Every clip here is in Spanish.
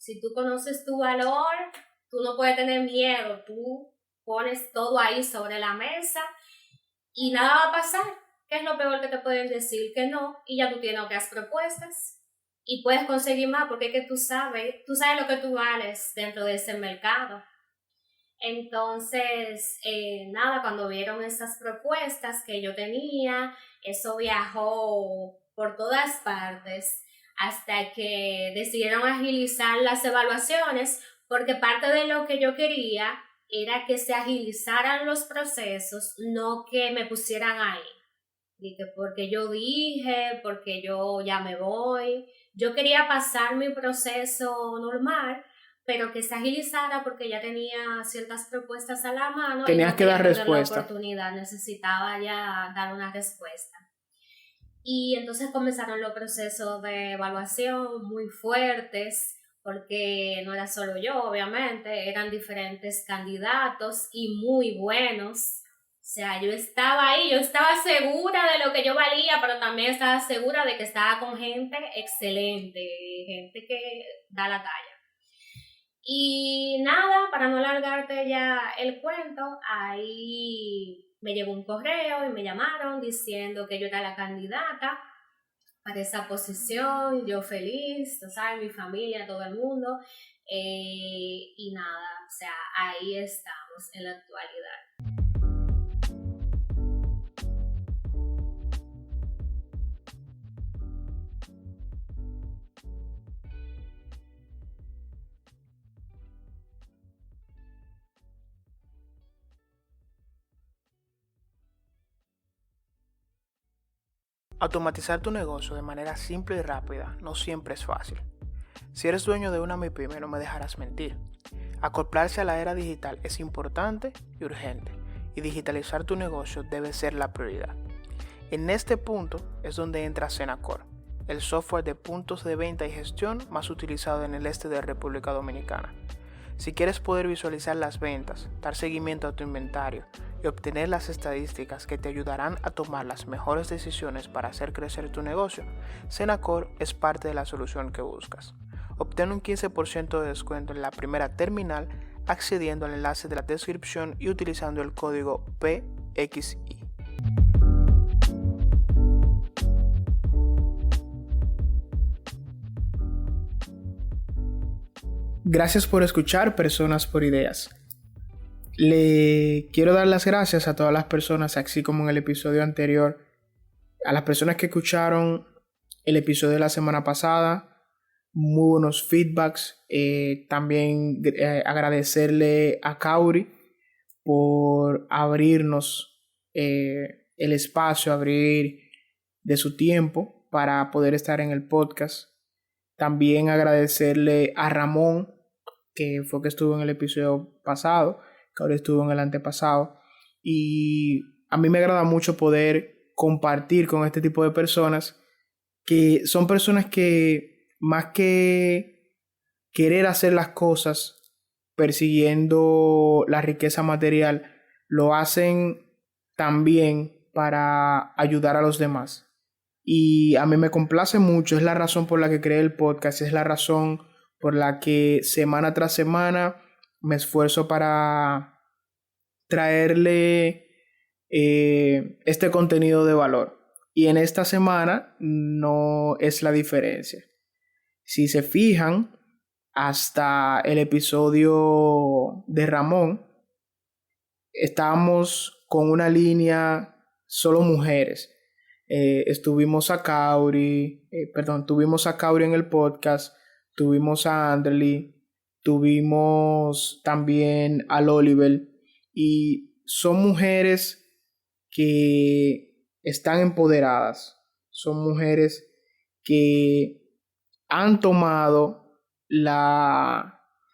Si tú conoces tu valor, tú no puedes tener miedo, tú pones todo ahí sobre la mesa y nada va a pasar. ¿Qué es lo peor que te pueden decir? Que no, y ya tú tienes otras propuestas y puedes conseguir más porque es que tú sabes lo que tú vales dentro de ese mercado. Entonces, nada, cuando vieron esas propuestas que yo tenía, eso viajó por todas partes hasta que decidieron agilizar las evaluaciones, porque parte de lo que yo quería era que se agilizaran los procesos, no que me pusieran ahí. Porque yo dije, porque yo ya me voy. Yo quería pasar mi proceso normal, pero que se agilizara porque ya tenía ciertas propuestas a la mano. Tenías y no que dar perder respuesta. la oportunidad, necesitaba ya dar una respuesta. Y entonces comenzaron los procesos de evaluación muy fuertes, porque no era solo yo, obviamente, eran diferentes candidatos y muy buenos. O sea, yo estaba ahí, yo estaba segura de lo que yo valía, pero también estaba segura de que estaba con gente excelente, gente que da la talla. Y nada, para no alargarte ya el cuento, ahí me llegó un correo y me llamaron diciendo que yo era la candidata para esa posición, yo feliz, tú sabes, mi familia, todo el mundo, y nada, o sea, ahí estamos en la actualidad. Automatizar tu negocio de manera simple y rápida no siempre es fácil. Si eres dueño de una MIPYME, no me dejarás mentir. Acoplarse a la era digital es importante y urgente, y digitalizar tu negocio debe ser la prioridad. En este punto es donde entra Zenacor, el software de puntos de venta y gestión más utilizado en el este de República Dominicana. Si quieres poder visualizar las ventas, dar seguimiento a tu inventario y obtener las estadísticas que te ayudarán a tomar las mejores decisiones para hacer crecer tu negocio, Zenacor es parte de la solución que buscas. Obtén un 15% de descuento en la primera terminal accediendo al enlace de la descripción y utilizando el código PXI. Gracias por escuchar Personas por Ideas. Le quiero dar las gracias a todas las personas, así como en el episodio anterior, a las personas que escucharon el episodio de la semana pasada. Muy buenos feedbacks. También agradecerle a Kauri por abrirnos el espacio, abrir de su tiempo para poder estar en el podcast. También agradecerle a Ramón, que fue que estuvo en el episodio pasado, que ahora estuvo en el antepasado. Y a mí me agrada mucho poder compartir con este tipo de personas, que son personas que más que querer hacer las cosas persiguiendo la riqueza material, lo hacen también para ayudar a los demás. Y a mí me complace mucho, es la razón por la que creé el podcast, es la razón por la que semana tras semana me esfuerzo para traerle este contenido de valor. Y en esta semana no es la diferencia. Si se fijan, hasta el episodio de Ramón, estábamos con una línea solo mujeres. Tuvimos a Kauri en el podcast, tuvimos a Anderly, tuvimos también a Oliver, y son mujeres que están empoderadas, son mujeres que han tomado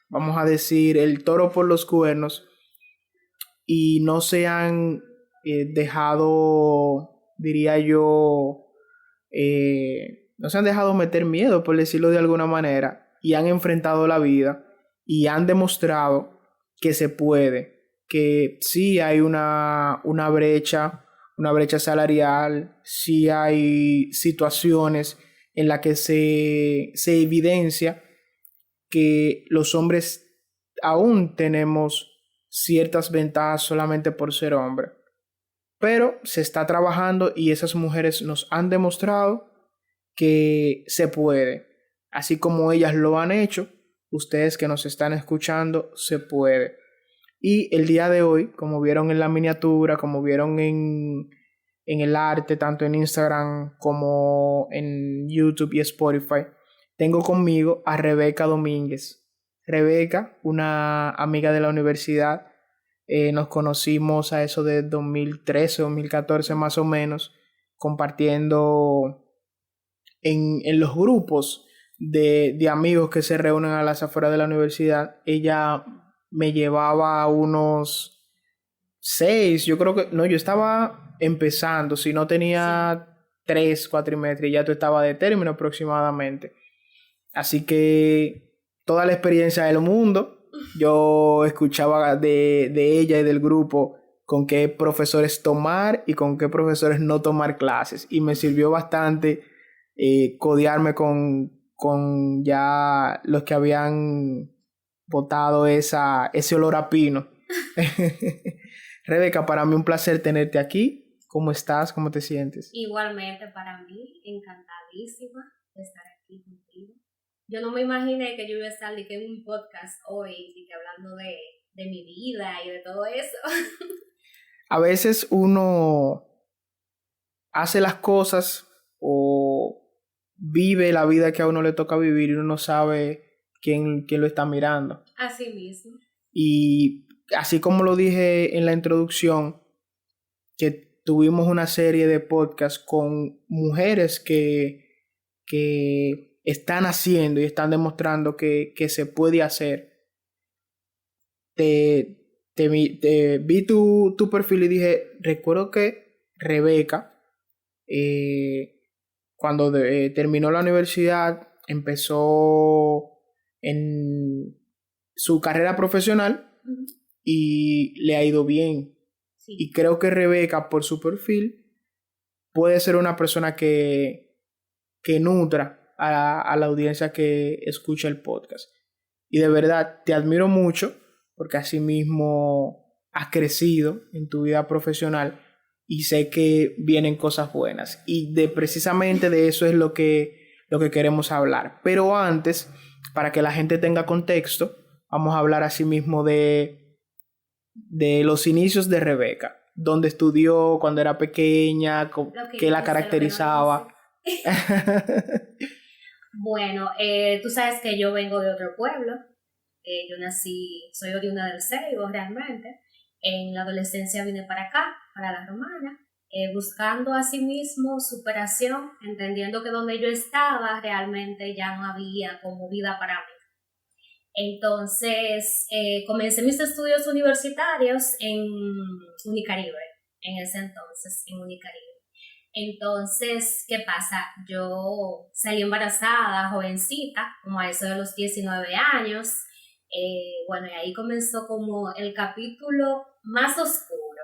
vamos a decir, el toro por los cuernos y no se han dejado, diría yo, no se han dejado meter miedo, por decirlo de alguna manera, y han enfrentado la vida y han demostrado que se puede, que sí hay una brecha salarial, sí hay situaciones en las que se evidencia que los hombres aún tenemos ciertas ventajas solamente por ser hombre. Pero se está trabajando y esas mujeres nos han demostrado que se puede. Así como ellas lo han hecho, ustedes que nos están escuchando, se puede. Y el día de hoy, como vieron en la miniatura, como vieron en el arte, tanto en Instagram como en YouTube y Spotify, tengo conmigo a Rebeca Domínguez. Rebeca, una amiga de la universidad, nos conocimos a eso de 2013, 2014 más o menos, compartiendo en los grupos de amigos que se reúnen a las afueras de la universidad. Ella me llevaba unos 6, yo creo que, no, yo estaba empezando, si no tenía 3 cuatrimestres, ya tú estabas de término aproximadamente. Así que toda la experiencia del mundo, yo escuchaba de ella y del grupo con qué profesores tomar y con qué profesores no tomar clases. Y me sirvió bastante codearme con ya los que habían botado ese olor a pino. Rebeca, para mí un placer tenerte aquí. ¿Cómo estás? ¿Cómo te sientes? Igualmente para mí, encantadísima de estar aquí contigo. Yo no me imaginé que yo iba a estar en un podcast hoy hablando de mi vida y de todo eso. A veces uno hace las cosas o vive la vida que a uno le toca vivir y uno no sabe quién lo está mirando. Así mismo. Y así como lo dije en la introducción, que tuvimos una serie de podcasts con mujeres que están haciendo y están demostrando que se puede hacer. Vi tu perfil y dije, recuerdo que Rebeca, cuando terminó la universidad, empezó en su carrera profesional y le ha ido bien. Sí. Y creo que Rebeca, por su perfil, puede ser una persona que nutra a la audiencia que escucha el podcast. Y de verdad, te admiro mucho porque así mismo has crecido en tu vida profesional y sé que vienen cosas buenas. Y precisamente de eso es lo que queremos hablar. Pero antes, para que la gente tenga contexto, vamos a hablar así mismo de los inicios de Rebeca. Dónde estudió, cuando era pequeña, qué la caracterizaba. Bueno, tú sabes que yo vengo de otro pueblo. Yo soy oriunda del Ceibo realmente. En la adolescencia vine para acá, para La Romana, buscando asimismo superación, entendiendo que donde yo estaba realmente ya no había como vida para mí. Entonces, comencé mis estudios universitarios en Unicaribe, en ese entonces, en Unicaribe. Entonces, ¿qué pasa? Yo salí embarazada, jovencita, como a eso de los 19 años. Bueno, y ahí comenzó como el capítulo más oscuro,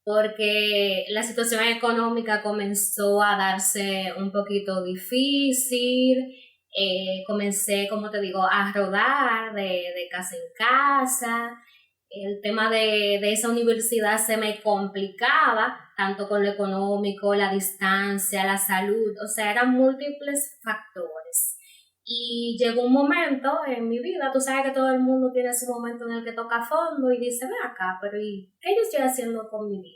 porque la situación económica comenzó a darse un poquito difícil. Comencé, como te digo, a rodar de casa en casa. El tema de esa universidad se me complicaba, tanto con lo económico, la distancia, la salud, o sea, eran múltiples factores. Y llegó un momento en mi vida, tú sabes que todo el mundo tiene ese momento en el que toca fondo y dice, ven acá, pero ¿y qué yo estoy haciendo con mi vida?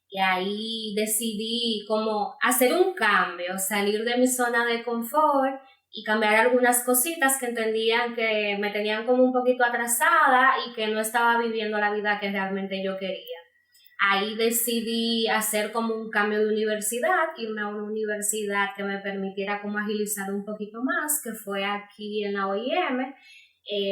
Y ahí decidí como hacer un cambio, salir de mi zona de confort y cambiar algunas cositas que entendían que me tenían como un poquito atrasada y que no estaba viviendo la vida que realmente yo quería. Ahí decidí hacer como un cambio de universidad, irme a una universidad que me permitiera como agilizar un poquito más, que fue aquí en la OIM.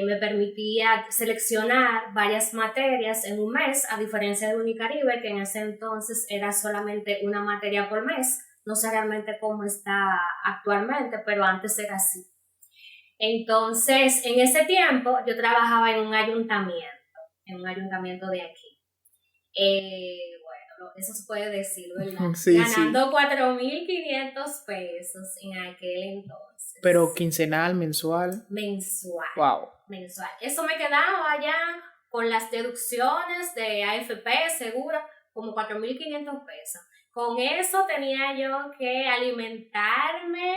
Me permitía seleccionar varias materias en un mes, a diferencia de Unicaribe, que en ese entonces era solamente una materia por mes. No sé realmente cómo está actualmente, pero antes era así. Entonces, en ese tiempo yo trabajaba en un ayuntamiento de aquí. Bueno, eso se puede decir, ¿verdad? Sí, Ganando 4.500 pesos en aquel entonces. Pero quincenal, mensual. Mensual. Wow. Mensual. Eso me quedaba ya con las deducciones de AFP, seguro, como 4.500 pesos. Con eso tenía yo que alimentarme,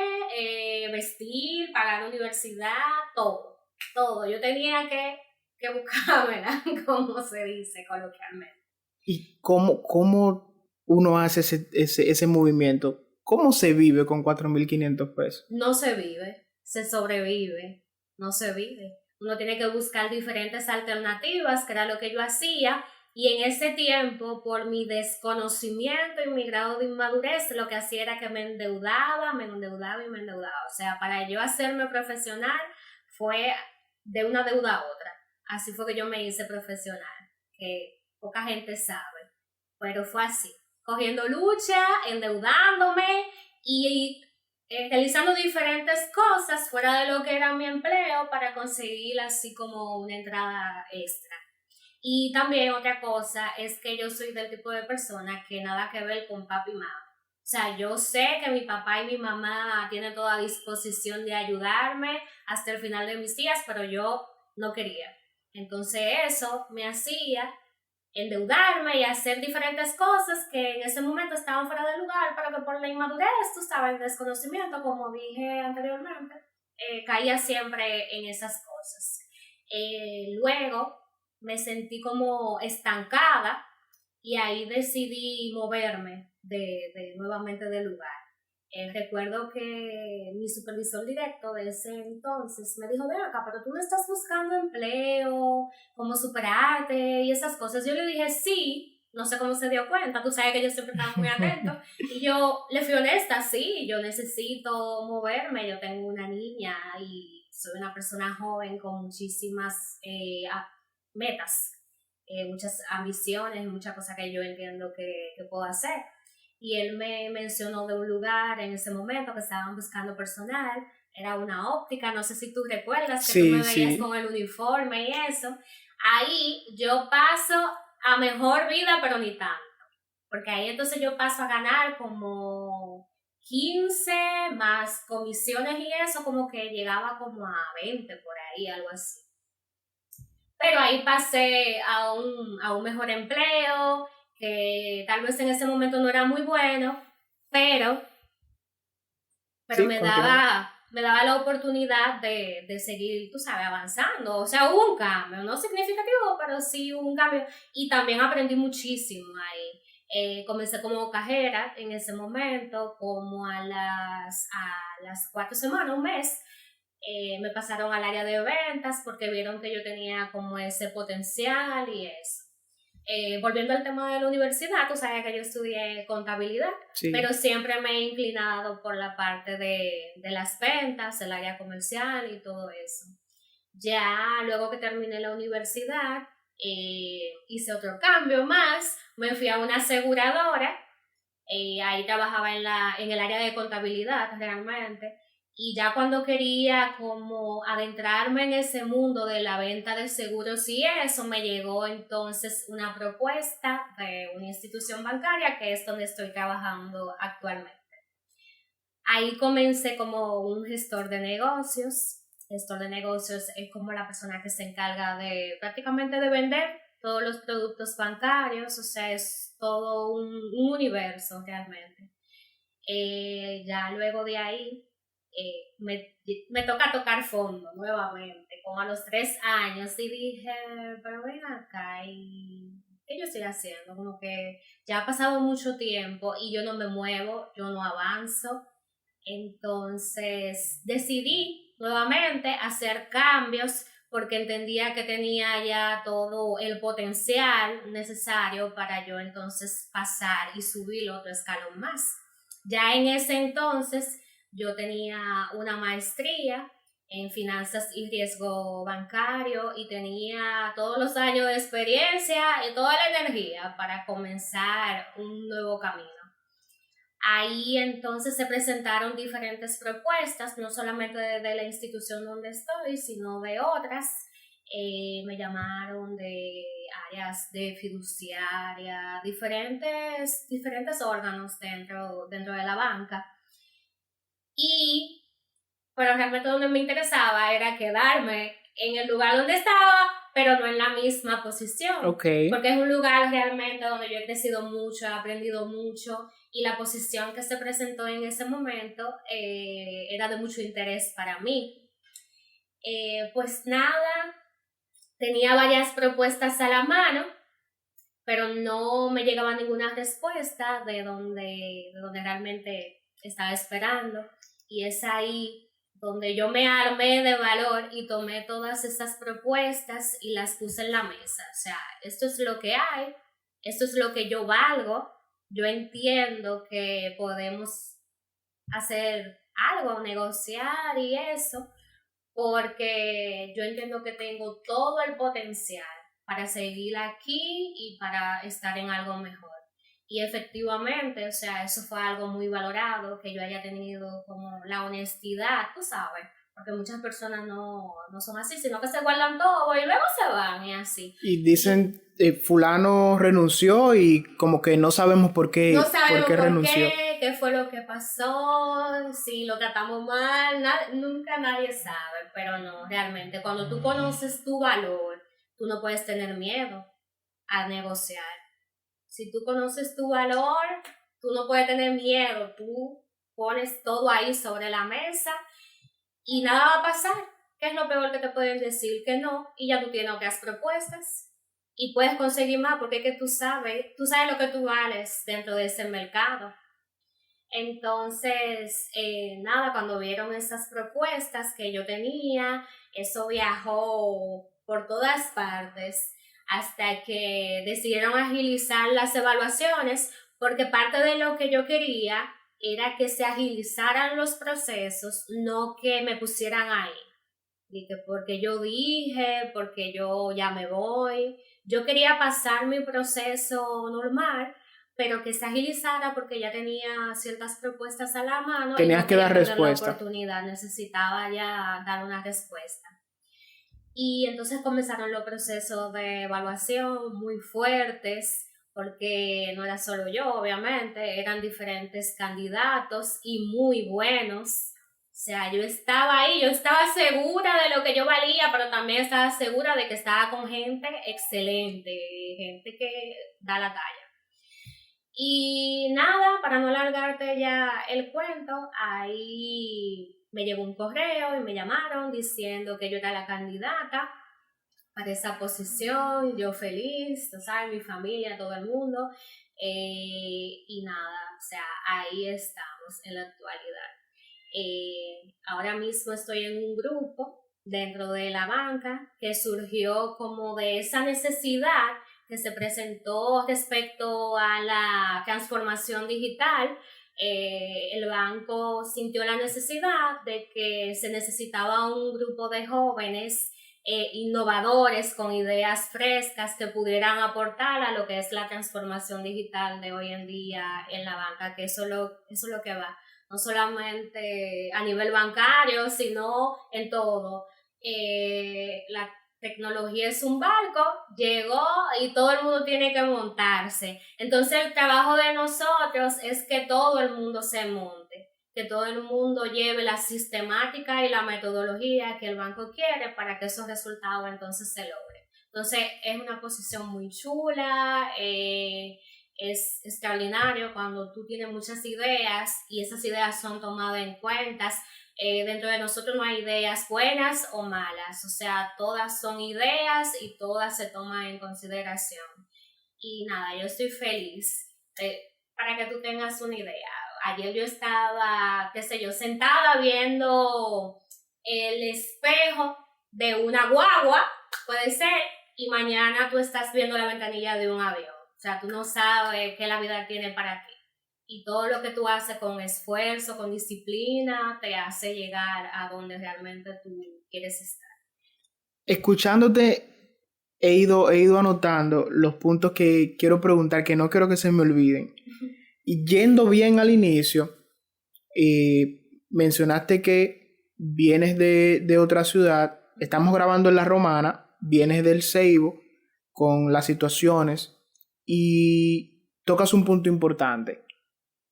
vestir, pagar universidad, todo. Yo tenía que buscármela, como se dice coloquialmente. ¿Y cómo uno hace ese movimiento? ¿Cómo se vive con 4.500 pesos? No se vive, se sobrevive, no se vive. Uno tiene que buscar diferentes alternativas, que era lo que yo hacía. Y en ese tiempo, por mi desconocimiento y mi grado de inmadurez, lo que hacía era que me endeudaba. O sea, para yo hacerme profesional fue de una deuda a otra. Así fue que yo me hice profesional, que poca gente sabe, pero fue así. Cogiendo lucha, endeudándome y realizando diferentes cosas fuera de lo que era mi empleo para conseguir así como una entrada extra. Y también otra cosa es que yo soy del tipo de persona que nada que ver con papi y mamá. O sea, yo sé que mi papá y mi mamá tienen toda disposición de ayudarme hasta el final de mis días, pero yo no quería. Entonces eso me hacía endeudarme y hacer diferentes cosas que en ese momento estaban fuera de lugar, pero que por la inmadurez, tú sabes, el desconocimiento, como dije anteriormente, caía siempre en esas cosas. Luego me sentí como estancada y ahí decidí moverme nuevamente del lugar. Recuerdo que mi supervisor directo de ese entonces me dijo, ven acá, pero tú no estás buscando empleo, cómo superarte y esas cosas. Yo le dije, sí, no sé cómo se dio cuenta, tú sabes que yo siempre estaba muy atento. Y yo le fui honesta, sí, yo necesito moverme, yo tengo una niña y soy una persona joven con muchísimas metas, muchas ambiciones, muchas cosas que yo entiendo que puedo hacer. Y él me mencionó de un lugar en ese momento que estaban buscando personal, era una óptica, no sé si tú recuerdas que tú me veías con el uniforme y eso. Ahí yo paso a mejor vida, pero ni tanto, porque ahí entonces yo paso a ganar como 15 más comisiones y eso, como que llegaba como a 20 por ahí, algo así. Pero ahí pasé a un mejor empleo, que tal vez en ese momento no era muy bueno, pero Sí, me daba la oportunidad de seguir, tú sabes, avanzando. O sea, hubo un cambio, no significativo, pero sí hubo un cambio. Y también aprendí muchísimo ahí. Comencé como cajera en ese momento, como a las 4 semanas, un mes. Me pasaron al área de ventas porque vieron que yo tenía como ese potencial y eso. Volviendo al tema de la universidad, tú sabes que yo estudié contabilidad, sí, pero siempre me he inclinado por la parte de las ventas, el área comercial y todo eso. Ya luego que terminé la universidad, hice otro cambio más, me fui a una aseguradora, ahí trabajaba en el área de contabilidad realmente. Y ya cuando quería como adentrarme en ese mundo de la venta de seguros y eso, me llegó entonces una propuesta de una institución bancaria que es donde estoy trabajando actualmente. Ahí comencé como un gestor de negocios. Gestor de negocios es como la persona que se encarga de prácticamente de vender todos los productos bancarios, o sea, es todo un universo realmente. Ya luego de ahí, me toca tocar fondo nuevamente, como a los 3 años, y dije, pero ven acá, ¿y qué yo estoy haciendo? Como que ya ha pasado mucho tiempo y yo no me muevo, yo no avanzo. Entonces decidí nuevamente hacer cambios porque entendía que tenía ya todo el potencial necesario para yo entonces pasar y subir otro escalón más. Ya en ese entonces yo tenía una maestría en finanzas y riesgo bancario y tenía todos los años de experiencia y toda la energía para comenzar un nuevo camino. Ahí entonces se presentaron diferentes propuestas, no solamente de la institución donde estoy, sino de otras. Me llamaron de áreas de fiduciaria, diferentes órganos dentro de la banca. Pero realmente donde me interesaba era quedarme en el lugar donde estaba, pero no en la misma posición. Okay. Porque es un lugar realmente donde yo he crecido mucho, he aprendido mucho, y la posición que se presentó en ese momento era de mucho interés para mí. Pues nada, tenía varias propuestas a la mano, pero no me llegaba ninguna respuesta de donde realmente estaba esperando. Y es ahí donde yo me armé de valor y tomé todas esas propuestas y las puse en la mesa. O sea, esto es lo que hay, esto es lo que yo valgo, yo entiendo que podemos hacer algo, negociar y eso, porque yo entiendo que tengo todo el potencial para seguir aquí y para estar en algo mejor. Y efectivamente, o sea, eso fue algo muy valorado, que yo haya tenido como la honestidad, tú sabes, porque muchas personas no son así, sino que se guardan todo y luego se van y así. Y dicen, fulano renunció y como que no sabemos por qué, no sabemos por renunció. Qué fue lo que pasó, si lo tratamos mal, nunca nadie sabe, pero no, realmente, cuando tú conoces tu valor, tú no puedes tener miedo a negociar. Si tú conoces tu valor, tú no puedes tener miedo, tú pones todo ahí sobre la mesa y nada va a pasar. ¿Qué es lo peor que te pueden decir? Que no, y ya tú tienes otras propuestas y puedes conseguir más porque es que tú sabes lo que tú vales dentro de ese mercado. Entonces, nada, cuando vieron esas propuestas que yo tenía, eso viajó por todas partes hasta que decidieron agilizar las evaluaciones, porque parte de lo que yo quería era que se agilizaran los procesos, no que me pusieran ahí. Porque yo dije, porque yo ya me voy. Yo quería pasar mi proceso normal, pero que se agilizara porque ya tenía ciertas propuestas a la mano. Tenías y no que dar perder respuesta. La oportunidad, necesitaba ya dar una respuesta. Y entonces comenzaron los procesos de evaluación muy fuertes, porque no era solo yo, obviamente, eran diferentes candidatos y muy buenos. O sea, yo estaba ahí, yo estaba segura de lo que yo valía, pero también estaba segura de que estaba con gente excelente, gente que da la talla. Y nada, para no alargarte ya el cuento, ahí me llegó un correo y me llamaron diciendo que yo era la candidata para esa posición, yo feliz, tú sabes, mi familia, todo el mundo, y nada, o sea, ahí estamos en la actualidad. Ahora mismo estoy en un grupo dentro de la banca que surgió como de esa necesidad que se presentó respecto a la transformación digital. El banco sintió la necesidad de que se necesitaba un grupo de jóvenes innovadores con ideas frescas que pudieran aportar a lo que es la transformación digital de hoy en día en la banca, que eso es lo que va, no solamente a nivel bancario, sino en todo. La tecnología es un barco, llegó y todo el mundo tiene que montarse. Entonces el trabajo de nosotros es que todo el mundo se monte, que todo el mundo lleve la sistemática y la metodología que el banco quiere para que esos resultados entonces se logren. Entonces es una posición muy chula, es extraordinario cuando tú tienes muchas ideas y esas ideas son tomadas en cuenta. Dentro de nosotros no hay ideas buenas o malas, o sea, todas son ideas y todas se toman en consideración. Y nada, yo estoy feliz. Para que tú tengas una idea, ayer yo estaba, sentada viendo el espejo de una guagua, puede ser, y mañana tú estás viendo la ventanilla de un avión. O sea, tú no sabes qué la vida tiene para ti. Y todo lo que tú haces con esfuerzo, con disciplina, te hace llegar a donde realmente tú quieres estar. Escuchándote, he ido anotando los puntos que quiero preguntar, que no quiero que se me olviden. Y yendo bien al inicio, mencionaste que vienes de otra ciudad, estamos grabando en La Romana, vienes del Ceibo, con las situaciones y tocas un punto importante.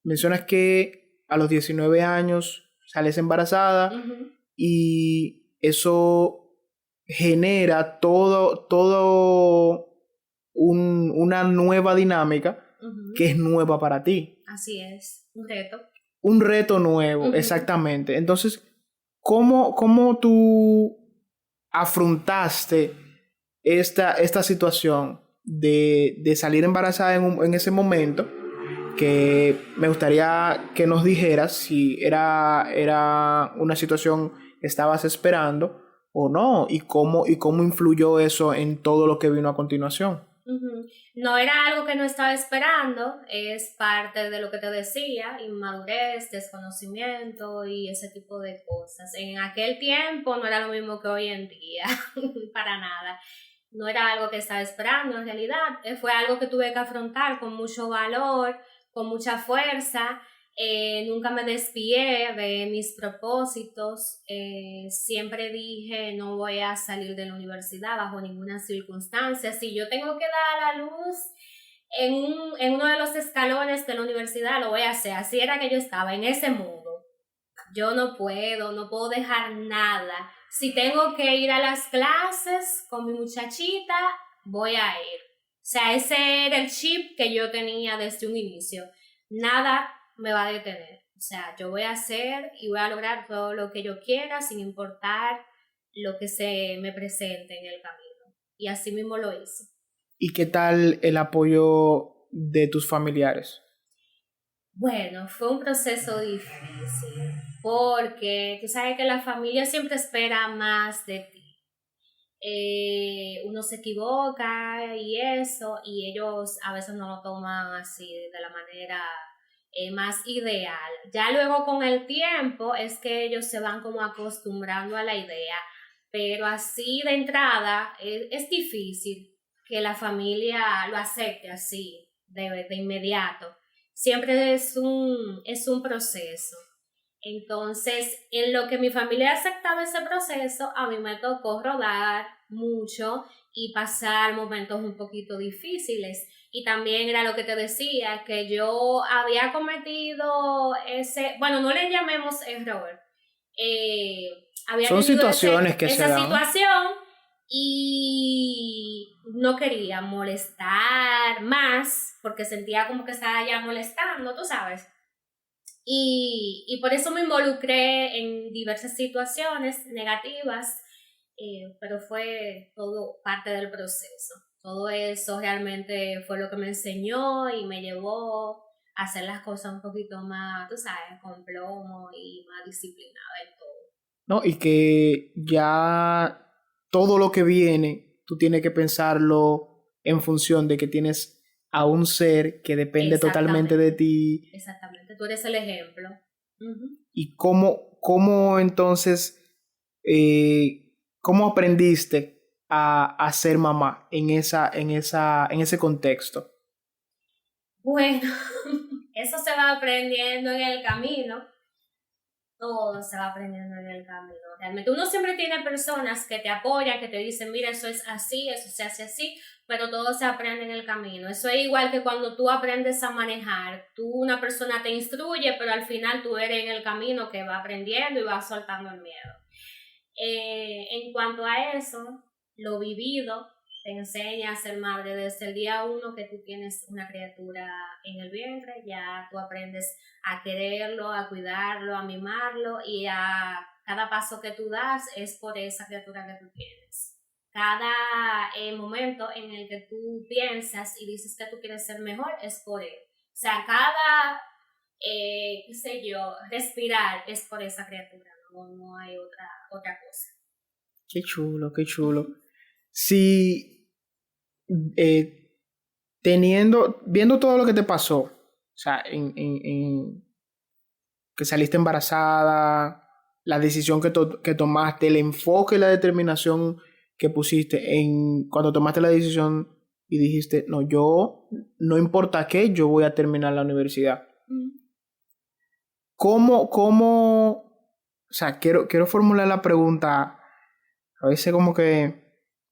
Mencionas que a los 19 años sales embarazada y eso genera todo una nueva dinámica que es nueva para ti. Así es, un reto. Un reto nuevo, exactamente. Entonces, ¿cómo tú afrontaste esta situación de salir embarazada en ese momento? Que me gustaría que nos dijeras si era una situación que estabas esperando o no, y cómo influyó eso en todo lo que vino a continuación. No era algo que no estaba esperando, es parte de lo que te decía, inmadurez, desconocimiento y ese tipo de cosas. En aquel tiempo no era lo mismo que hoy en día, para nada. No era algo que estaba esperando, en realidad fue algo que tuve que afrontar con mucho valor, con mucha fuerza. Nunca me desvié de mis propósitos. Siempre dije no voy a salir de la universidad bajo ninguna circunstancia. Si yo tengo que dar a luz en uno de los escalones de la universidad, lo voy a hacer. Así era que yo estaba en ese modo. Yo no puedo dejar nada. Si tengo que ir a las clases con mi muchachita, voy a ir. O sea, ese era el chip que yo tenía desde un inicio. Nada me va a detener. O sea, yo voy a hacer y voy a lograr todo lo que yo quiera sin importar lo que se me presente en el camino. Y así mismo lo hice. ¿Y qué tal el apoyo de tus familiares? Bueno, fue un proceso difícil porque tú sabes que la familia siempre espera más de ti. Uno se equivoca y eso, y ellos a veces no lo toman así de la manera más ideal. Ya luego con el tiempo es que ellos se van como acostumbrando a la idea, pero así de entrada es difícil que la familia lo acepte así de inmediato. Siempre es un proceso. Entonces, en lo que mi familia aceptaba ese proceso, a mí me tocó rodar mucho y pasar momentos un poquito difíciles. Y también era lo que te decía, que yo había cometido bueno, no le llamemos error. Había Son tenido situaciones que se esa dan. situación y no quería molestar más porque sentía como que estaba ya molestando, tú sabes. Y por eso me involucré en diversas situaciones negativas, pero fue todo parte del proceso. Todo eso realmente fue lo que me enseñó y me llevó a hacer las cosas un poquito más, tú sabes, con plomo y más disciplinada en todo. ¿No? Y que ya todo lo que viene, tú tienes que pensarlo en función de que tienes a un ser que depende totalmente de ti. Exactamente, tú eres el ejemplo. Y cómo entonces, cómo aprendiste a ser mamá en ese contexto. Bueno, eso se va aprendiendo en el camino. Todo se va aprendiendo en el camino. Realmente uno siempre tiene personas que te apoyan, que te dicen, mira, eso es así, eso se hace así, pero todo se aprende en el camino. Eso es igual que cuando tú aprendes a manejar. Una persona te instruye, pero al final tú eres en el camino que va aprendiendo y va soltando el miedo. En cuanto a eso, lo vivido te enseña a ser madre desde el día 1 que tú tienes una criatura en el vientre. Ya tú aprendes a quererlo, a cuidarlo, a mimarlo, y a cada paso que tú das es por esa criatura que tú tienes. Cada momento en el que tú piensas y dices que tú quieres ser mejor es por él. O sea, cada, qué sé yo, respirar es por esa criatura, no hay otra cosa. Qué chulo, qué chulo. Si viendo todo lo que te pasó, o sea, que saliste embarazada, la decisión que tomaste, el enfoque y la determinación que pusiste cuando tomaste la decisión y dijiste, no, yo, no importa qué, yo voy a terminar la universidad. O sea, quiero formular la pregunta, a veces como que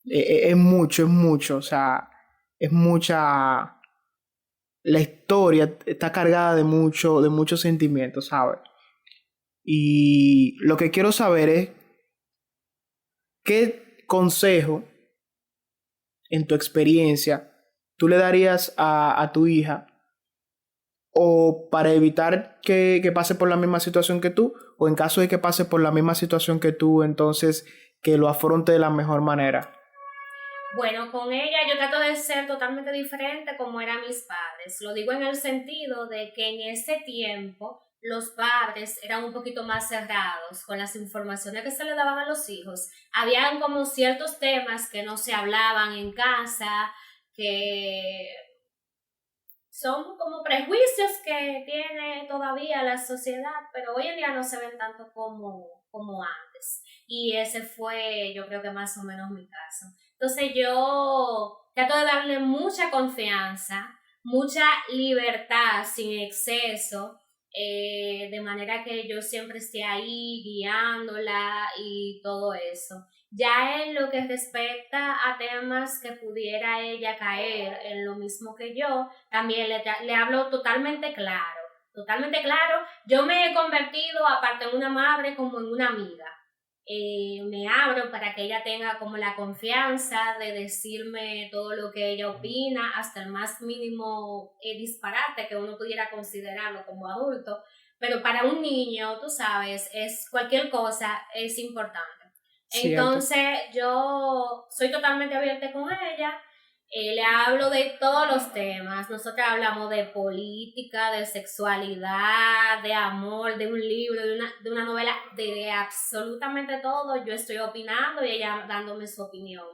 Es mucho, o sea, es mucha... La historia está cargada de muchos sentimientos, ¿sabes? Y lo que quiero saber es, ¿qué consejo, en tu experiencia, tú le darías a tu hija o para evitar que pase por la misma situación que tú, o en caso de que pase por la misma situación que tú, entonces que lo afronte de la mejor manera? Bueno, con ella yo trato de ser totalmente diferente como eran mis padres. Lo digo en el sentido de que en ese tiempo los padres eran un poquito más cerrados con las informaciones que se le daban a los hijos. Habían como ciertos temas que no se hablaban en casa, que son como prejuicios que tiene todavía la sociedad, pero hoy en día no se ven tanto como antes. Y ese fue, yo creo que más o menos mi caso. Entonces yo trato de darle mucha confianza, mucha libertad sin exceso, de manera que yo siempre esté ahí guiándola y todo eso. Ya en lo que respecta a temas que pudiera ella caer en lo mismo que yo, también le hablo totalmente claro, totalmente claro. Yo me he convertido, aparte de una madre, como en una amiga. Me abro para que ella tenga como la confianza de decirme todo lo que ella opina, hasta el más mínimo disparate que uno pudiera considerarlo como adulto. Pero para un niño, tú sabes, es cualquier cosa es importante. Cierto. Entonces yo soy totalmente abierta con ella, le hablo de todos los temas. Nosotros hablamos de política, de sexualidad, de amor, de un libro, de una novela, de absolutamente todo. Yo estoy opinando y ella dándome su opinión.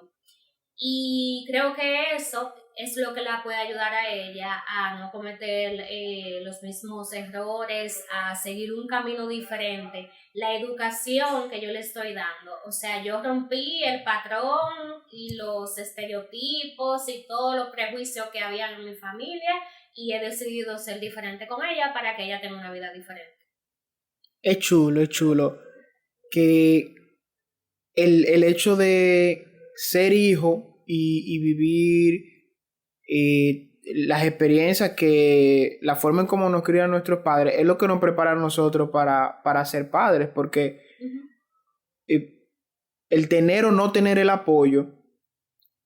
Y creo que eso es lo que la puede ayudar a ella a no cometer los mismos errores, a seguir un camino diferente. La educación que yo le estoy dando, o sea, yo rompí el patrón y los estereotipos y todos los prejuicios que había en mi familia y he decidido ser diferente con ella para que ella tenga una vida diferente. Es chulo que el hecho de ser hijo y vivir las experiencias que la forma en cómo nos crían nuestros padres es lo que nos prepara a nosotros para ser padres, porque Ujú. eh, el tener o no tener el apoyo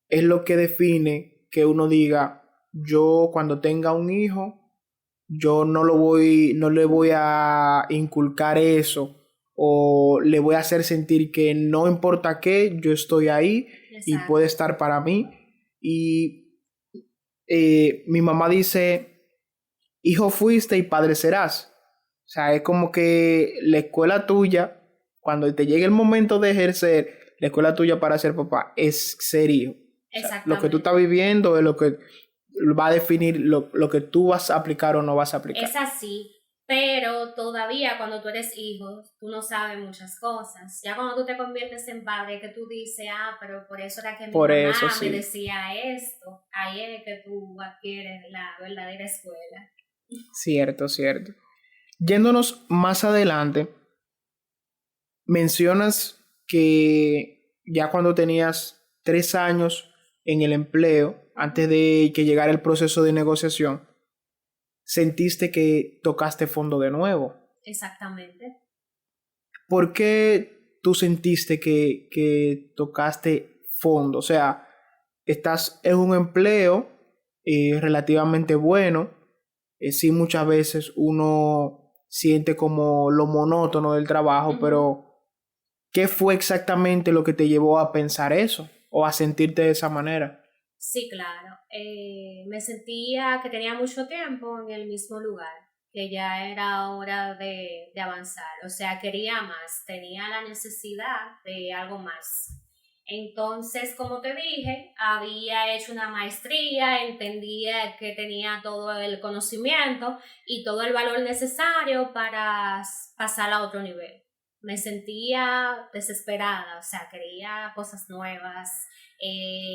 es lo que define que uno diga, yo cuando tenga un hijo, yo no le voy a inculcar eso o le voy a hacer sentir que no importa qué, yo estoy ahí y puede Exacto. estar para mí. Y mi mamá dice, hijo fuiste y padre serás. O sea, es como que la escuela tuya, cuando te llegue el momento de ejercer, la escuela tuya para ser papá es ser hijo. O sea, lo que tú estás Exactamente. viviendo es lo que va a definir lo que tú vas a aplicar o no vas a aplicar. Es así, pero todavía cuando tú eres hijo, tú no sabes muchas cosas. Ya cuando tú te conviertes en padre, que tú dices, ah, pero por eso era que mi Por eso, mamá me sí. decía esto, ahí es que tú adquieres la verdadera escuela. Cierto, cierto. Yéndonos más adelante, mencionas que ya cuando tenías 3 años en el empleo, Ujú. antes de que llegara el proceso de negociación, sentiste que tocaste fondo de nuevo. Exactamente. ¿Por qué tú sentiste que tocaste fondo? O sea, estás en un empleo relativamente bueno. Sí, muchas veces uno siente como lo monótono del trabajo, Ujú. pero ¿qué fue exactamente lo que te llevó a pensar eso o a sentirte de esa manera? Sí, claro. Me sentía que tenía mucho tiempo en el mismo lugar, que ya era hora de avanzar. O sea, quería más, tenía la necesidad de algo más. Entonces, como te dije, había hecho una maestría, entendía que tenía todo el conocimiento y todo el valor necesario para pasar a otro nivel. Me sentía desesperada, o sea, quería cosas nuevas,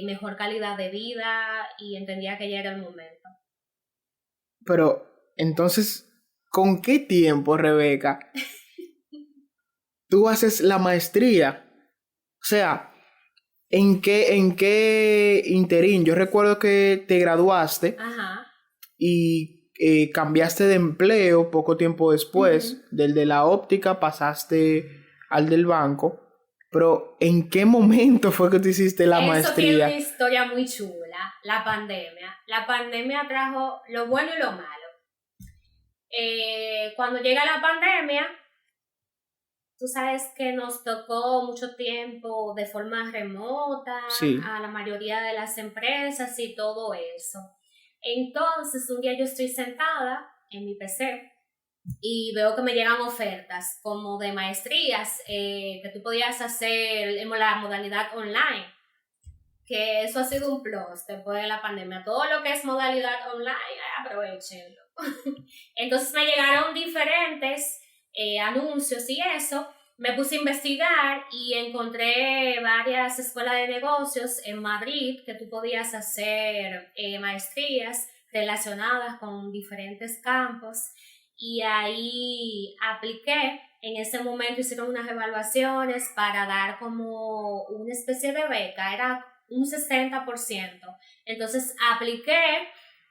mejor calidad de vida y entendía que ya era el momento. Pero entonces, ¿con qué tiempo, Rebeca, tú haces la maestría? O sea, en qué interín? Yo recuerdo que te graduaste Ajá. y cambiaste de empleo poco tiempo después. Del de la óptica pasaste al del banco. Pero ¿en qué momento fue que tú hiciste la Eso tiene una maestría? historia muy chula, la pandemia. La pandemia trajo lo bueno y lo malo. Cuando llega la pandemia, tú sabes que nos tocó mucho tiempo de forma remota Sí, a la mayoría de las empresas y todo eso. Entonces, un día yo estoy sentada en mi PC y veo que me llegan ofertas como de maestrías que tú podías hacer en la modalidad online, que eso ha sido un plus después de la pandemia. Todo lo que es modalidad online, aprovechenlo. Entonces me llegaron diferentes anuncios y eso. Me puse a investigar y encontré varias escuelas de negocios en Madrid que tú podías hacer maestrías relacionadas con diferentes campos y ahí apliqué. En ese momento hicieron unas evaluaciones para dar como una especie de beca, era un 60%. Entonces apliqué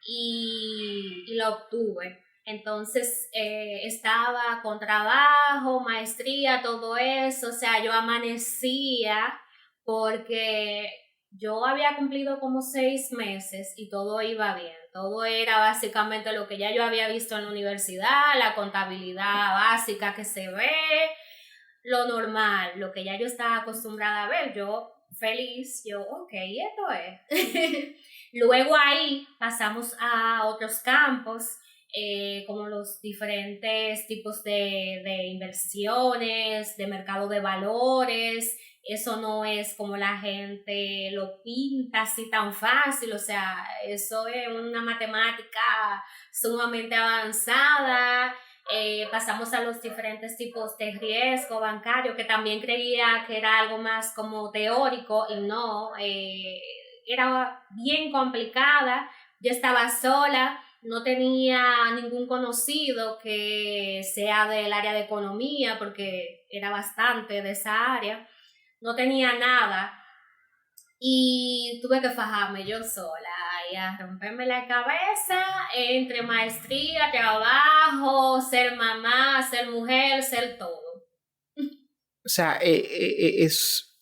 y lo obtuve. Entonces estaba con trabajo, maestría, todo eso, o sea, yo amanecía porque yo había cumplido como 6 meses y todo iba bien. Todo era básicamente lo que ya yo había visto en la universidad, la contabilidad básica que se ve, lo normal, lo que ya yo estaba acostumbrada a ver. Yo feliz, yo, ok, esto es. Luego ahí pasamos a otros campos, como los diferentes tipos de inversiones, de mercado de valores. Eso no es como la gente lo pinta así tan fácil, o sea, eso es una matemática sumamente avanzada. Pasamos a los diferentes tipos de riesgo bancario, que también creía que era algo más como teórico y no, era bien complicada. Yo estaba sola, no tenía ningún conocido que sea del área de economía, porque era bastante de esa área, no tenía nada y tuve que fajarme yo sola y a romperme la cabeza entre maestría, trabajo, ser mamá, ser mujer, ser todo. o sea, es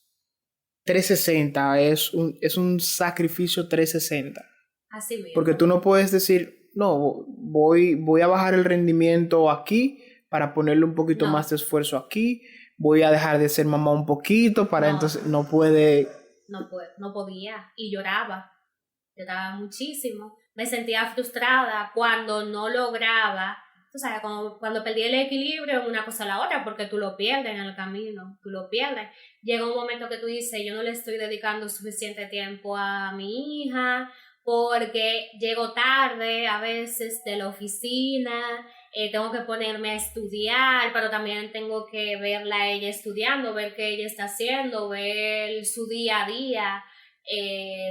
360, es un sacrificio 360. Así Porque mismo. tú no puedes decir, no, voy a bajar el rendimiento aquí para ponerle un poquito más No, de esfuerzo aquí, voy a dejar de ser mamá un poquito para no, entonces no puede. no podía y lloraba muchísimo, me sentía frustrada cuando no lograba, tú sabes, cuando perdí el equilibrio en una cosa a la otra, porque tú lo pierdes en el camino, tú lo pierdes. Llega un momento que tú dices, yo no le estoy dedicando suficiente tiempo a mi hija, porque llego tarde a veces de la oficina, tengo que ponerme a estudiar, pero también tengo que verla a ella estudiando, ver qué ella está haciendo, ver su día a día,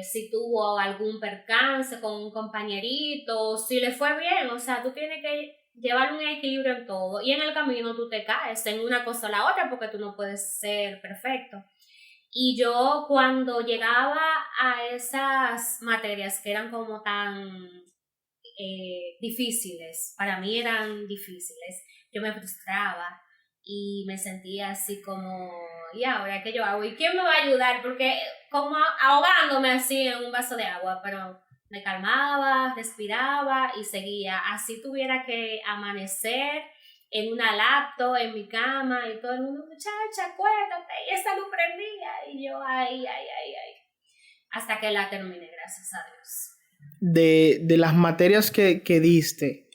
si tuvo algún percance con un compañerito, si le fue bien, o sea, tú tienes que llevar un equilibrio en todo y en el camino tú te caes en una cosa o la otra porque tú no puedes ser perfecto. Y yo cuando llegaba a esas materias que eran como tan difíciles, para mí eran difíciles, yo me frustraba y me sentía así como, ¿y ahora qué yo hago? ¿Y quién me va a ayudar? Porque como ahogándome así en un vaso de agua, pero me calmaba, respiraba y seguía. Así tuviera que amanecer en una laptop, en mi cama, y todo el mundo, muchacha, acuérdate, y esa luz prendía, y yo, ay, hasta que la terminé, gracias a Dios. De las materias que diste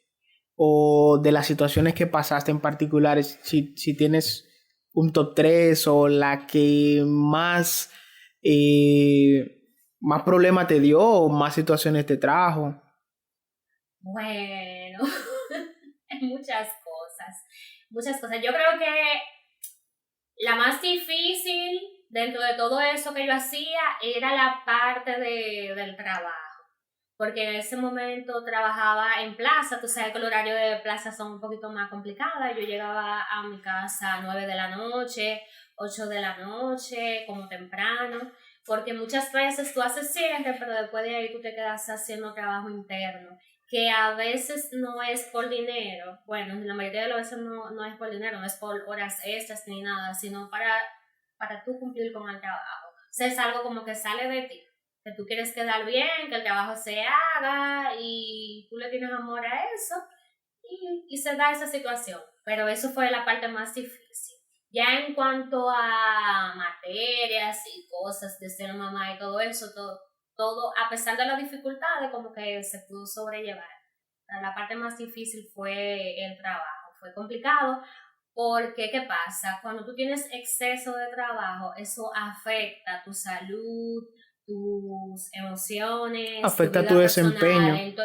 o de las situaciones que pasaste en particulares, si tienes un top 3 o la que más problema te dio o más situaciones te trajo. Bueno, muchas cosas. Yo creo que la más difícil dentro de todo eso que yo hacía era la parte del trabajo, porque en ese momento trabajaba en plaza, tú sabes que el horario de plaza son un poquito más complicadas, yo llegaba a mi casa a 9 de la noche, 8 de la noche, como temprano, porque muchas veces tú haces cierre, pero después de ahí tú te quedas haciendo trabajo interno, que a veces no es por dinero, bueno, la mayoría de las veces no es por dinero, no es por horas extras ni nada, sino para tú cumplir con el trabajo. O sea, es algo como que sale de ti, que tú quieres quedar bien, que el trabajo se haga y tú le tienes amor a eso y se da esa situación. Pero eso fue la parte más difícil. Ya en cuanto a materias y cosas de ser mamá y todo eso, todo, a pesar de las dificultades, como que se pudo sobrellevar. La parte más difícil fue el trabajo, fue complicado porque, ¿qué pasa? Cuando tú tienes exceso de trabajo, eso afecta tu salud, tus emociones, tu Afecta tu vida desempeño. personal,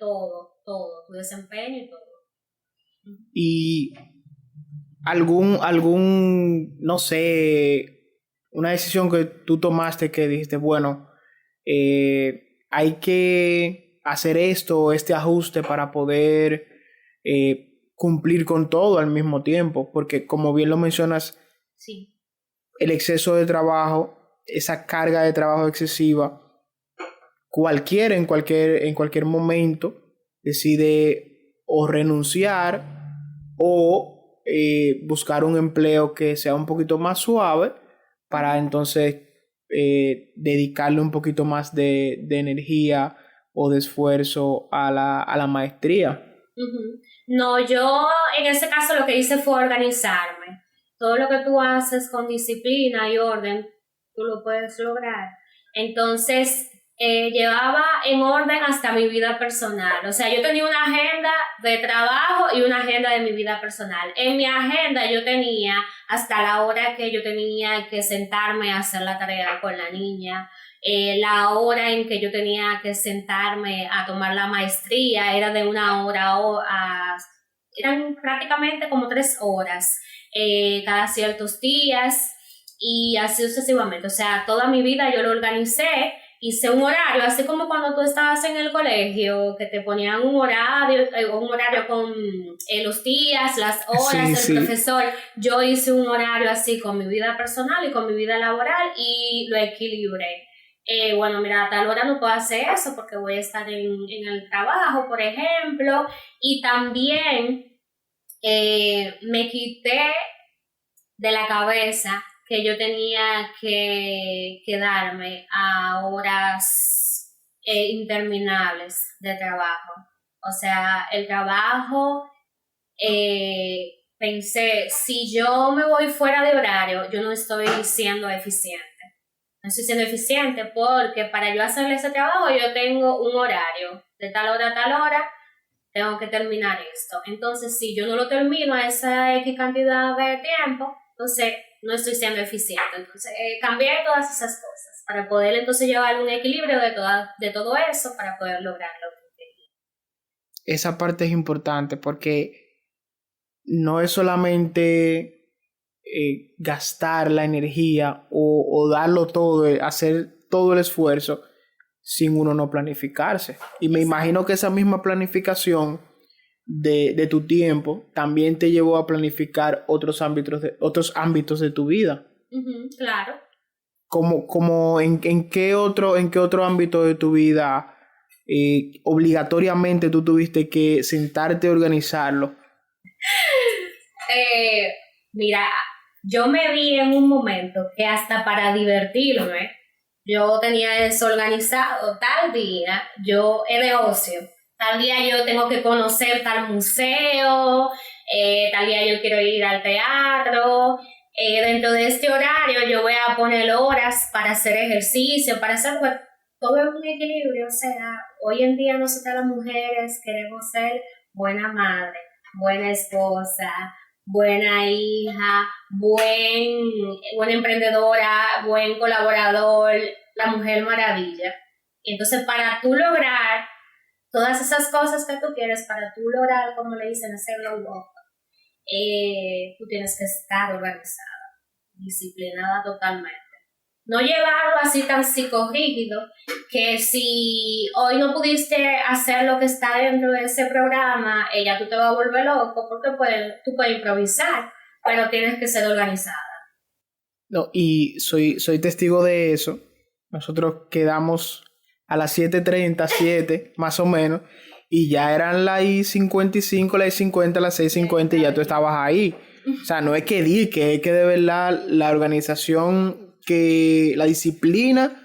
todo, tu desempeño y todo. Y no sé, una decisión que tú tomaste que dijiste, bueno, hay que hacer esto, este ajuste para poder cumplir con todo al mismo tiempo, porque como bien lo mencionas, Sí. el exceso de trabajo, esa carga de trabajo excesiva, en cualquier momento decide o renunciar o buscar un empleo que sea un poquito más suave para entonces dedicarle un poquito más de energía o de esfuerzo a la maestría. Uh-huh. No, yo en ese caso lo que hice fue organizarme. Todo lo que tú haces con disciplina y orden, tú lo puedes lograr. Entonces, llevaba en orden hasta mi vida personal. O sea, yo tenía una agenda de trabajo y una agenda de mi vida personal. En mi agenda yo tenía hasta la hora que yo tenía que sentarme a hacer la tarea con la niña. La hora en que yo tenía que sentarme a tomar la maestría era de 1 hora eran prácticamente como 3 horas cada ciertos días y así sucesivamente. O sea, toda mi vida yo lo organicé, hice un horario, así como cuando tú estabas en el colegio, que te ponían un horario con los días, las horas, el profesor. Yo hice un horario así con mi vida personal y con mi vida laboral y lo equilibré. Bueno, mira, a tal hora no puedo hacer eso porque voy a estar en el trabajo, por ejemplo, y también me quité de la cabeza que yo tenía que quedarme a horas interminables de trabajo. O sea, el trabajo, pensé, si yo me voy fuera de horario, yo no estoy siendo eficiente. No estoy siendo eficiente porque para yo hacer ese trabajo yo tengo un horario, de tal hora a tal hora tengo que terminar esto. Entonces, si yo no lo termino a esa X cantidad de tiempo, entonces no estoy siendo eficiente. Entonces, cambié todas esas cosas para poder entonces llevar un equilibrio de todo eso para poder lograrlo. Esa parte es importante porque no es solamente gastar la energía o darlo todo, hacer todo el esfuerzo sin uno no planificarse. Y me imagino que esa misma planificación de tu tiempo también te llevó a planificar otros ámbitos de tu vida. Uh-huh, claro. Como en qué otro ámbito de tu vida obligatoriamente tú tuviste que sentarte a organizarlo. Mira, yo me vi en un momento que hasta para divertirme, yo tenía desorganizado tal día, yo es de ocio, tal día yo tengo que conocer tal museo, tal día yo quiero ir al teatro, dentro de este horario yo voy a poner horas para hacer ejercicio, para hacer todo es un equilibrio. O sea, hoy en día nosotras las mujeres queremos ser buena madre, buena esposa, buena hija, buena emprendedora, buen colaborador, la mujer maravilla. Y entonces para tú lograr todas esas cosas que tú quieres, para tú lograr, como le dicen, hacerlo tú tienes que estar organizada, disciplinada totalmente. No llevarlo así tan psicorrígido, que si hoy no pudiste hacer lo que está dentro de ese programa, ya tú te vas a volver loco porque tú puedes improvisar, pero tienes que ser organizada. No, y soy testigo de eso. nosotros quedamos a las 7:30, 7 más o menos, y ya eran las I-55, las I-50, las 6:50 y ya tú estabas ahí. O sea, no es que es que de verdad la organización, la disciplina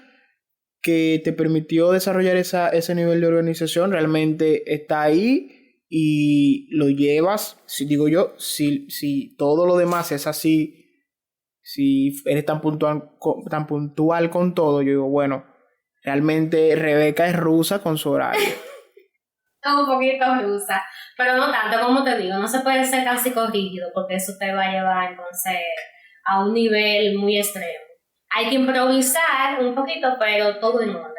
que te permitió desarrollar ese nivel de organización realmente está ahí y lo llevas, si digo yo, si todo lo demás es así, si eres tan puntual con todo, yo digo, bueno, realmente Rebeca es rusa con su horario. Un poquito rusa, pero no tanto, como te digo, no se puede ser tan psicorrígido porque eso te va a llevar entonces a un nivel muy extremo. Hay que improvisar un poquito, pero todo en orden.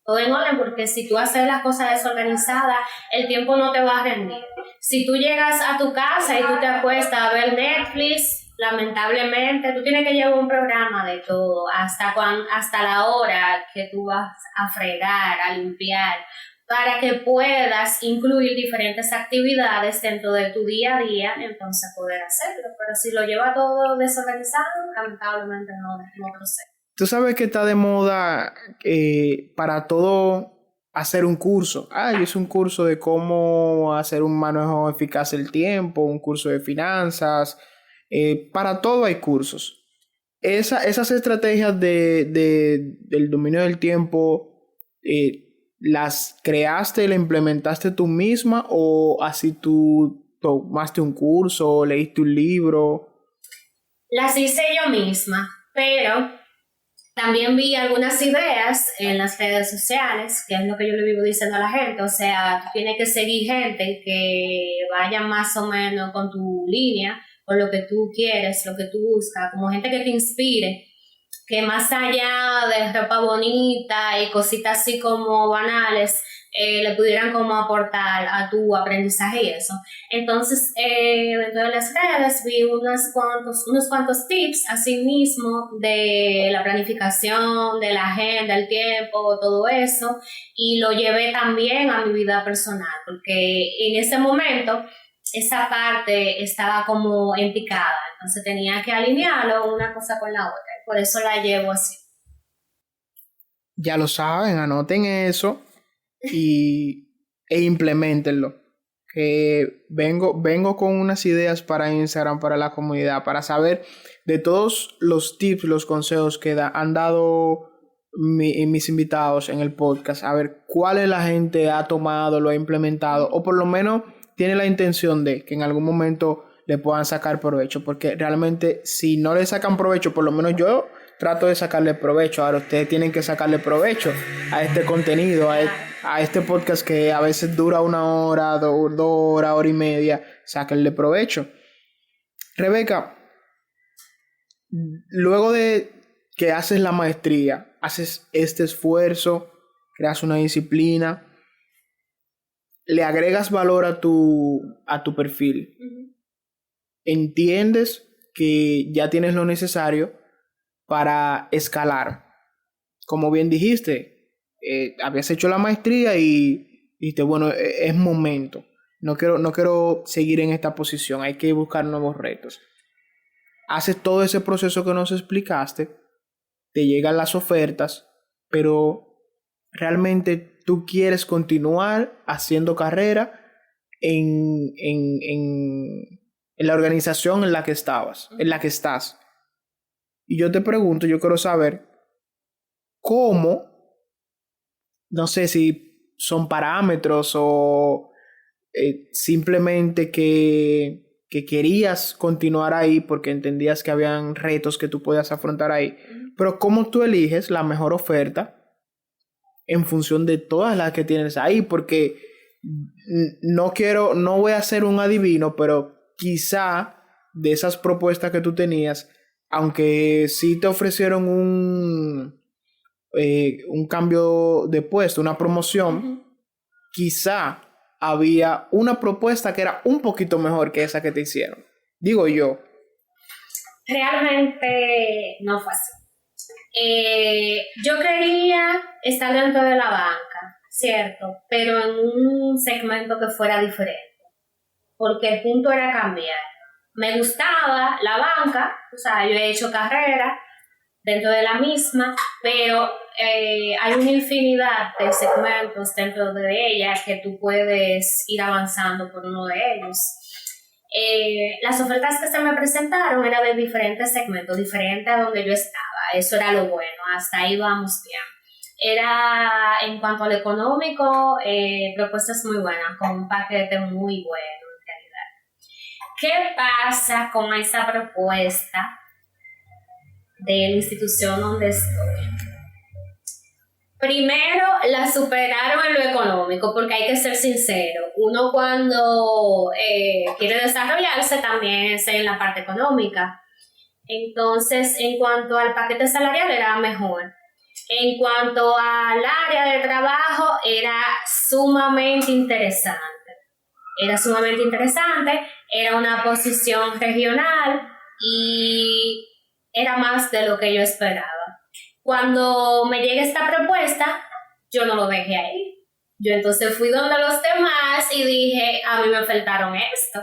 Todo en orden, porque si tú haces las cosas desorganizadas, el tiempo no te va a rendir. Si tú llegas a tu casa y tú te acuestas a ver Netflix, lamentablemente tú tienes que llevar un programa de todo, hasta la hora que tú vas a fregar, a limpiar, para que puedas incluir diferentes actividades dentro de tu día a día, entonces poder hacerlo. Pero si lo lleva todo desorganizado, lamentablemente no procede. Tú sabes que está de moda para todo hacer un curso. Yo hice un curso de cómo hacer un manejo eficaz del tiempo, un curso de finanzas. Para todo hay cursos. Esas estrategias del dominio del tiempo, ¿las creaste y las implementaste tú misma o así tú tomaste un curso, leíste un libro? Las hice yo misma, pero también vi algunas ideas en las redes sociales, que es lo que yo le vivo diciendo a la gente. O sea, tú tienes que seguir gente que vaya más o menos con tu línea, con lo que tú quieres, lo que tú buscas, como gente que te inspire, que más allá de ropa bonita y cositas así como banales, le pudieran como aportar a tu aprendizaje y eso. Entonces, dentro de las redes vi unos cuantos tips, así mismo, de la planificación, de la agenda, el tiempo, todo eso, y lo llevé también a mi vida personal, porque en ese momento esa parte estaba como en picada, entonces tenía que alinearlo una cosa con la otra, por eso la llevo así. Ya lo saben, anoten eso e implementenlo. Que vengo con unas ideas para Instagram, para la comunidad, para saber de todos los tips, los consejos que han dado mis invitados en el podcast, a ver cuáles la gente ha tomado, lo ha implementado, o por lo menos tiene la intención de que en algún momento le puedan sacar provecho, porque realmente si no le sacan provecho, por lo menos yo trato de sacarle provecho. Ahora ustedes tienen que sacarle provecho a este contenido, a este podcast que a veces dura 1 hora, 2 horas, hora y media. Sáquenle provecho. Rebeca, luego de que haces la maestría, haces este esfuerzo, creas una disciplina, le agregas valor a tu perfil. Uh-huh. Entiendes que ya tienes lo necesario para escalar. Como bien dijiste, habías hecho la maestría y dijiste, bueno, es momento. No quiero seguir en esta posición, hay que buscar nuevos retos. Haces todo ese proceso que nos explicaste, te llegan las ofertas, pero realmente tú quieres continuar haciendo carrera en la organización en la que estabas, en la que estás. Y yo te pregunto, yo quiero saber cómo, no sé si son parámetros o simplemente que querías continuar ahí porque entendías que habían retos que tú podías afrontar ahí, pero cómo tú eliges la mejor oferta en función de todas las que tienes ahí, porque no voy a ser un adivino, pero quizá de esas propuestas que tú tenías, aunque sí te ofrecieron un cambio de puesto, una promoción, uh-huh, quizá había una propuesta que era un poquito mejor que esa que te hicieron. Digo yo. Realmente no fue así. Yo quería estar dentro de la banca, ¿cierto? Pero en un segmento que fuera diferente, porque el punto era cambiar. Me gustaba la banca, o sea, yo he hecho carrera, dentro de la misma, pero hay una infinidad de segmentos dentro de ella que tú puedes ir avanzando por uno de ellos. Las ofertas que se me presentaron eran de diferentes segmentos, diferentes a donde yo estaba. Eso era lo bueno, hasta ahí vamos bien. Era, en cuanto a lo económico, propuestas muy buenas, con un paquete muy bueno en realidad. ¿Qué pasa con esa propuesta de la institución donde estoy? Primero, la superaron en lo económico, porque hay que ser sincero. Uno cuando quiere desarrollarse también es en la parte económica. Entonces, en cuanto al paquete salarial era mejor. En cuanto al área de trabajo, era sumamente interesante. Era una posición regional y era más de lo que yo esperaba. Cuando me llega esta propuesta, yo no lo dejé ahí. Yo entonces fui donde los demás y dije, a mí me faltaron esto.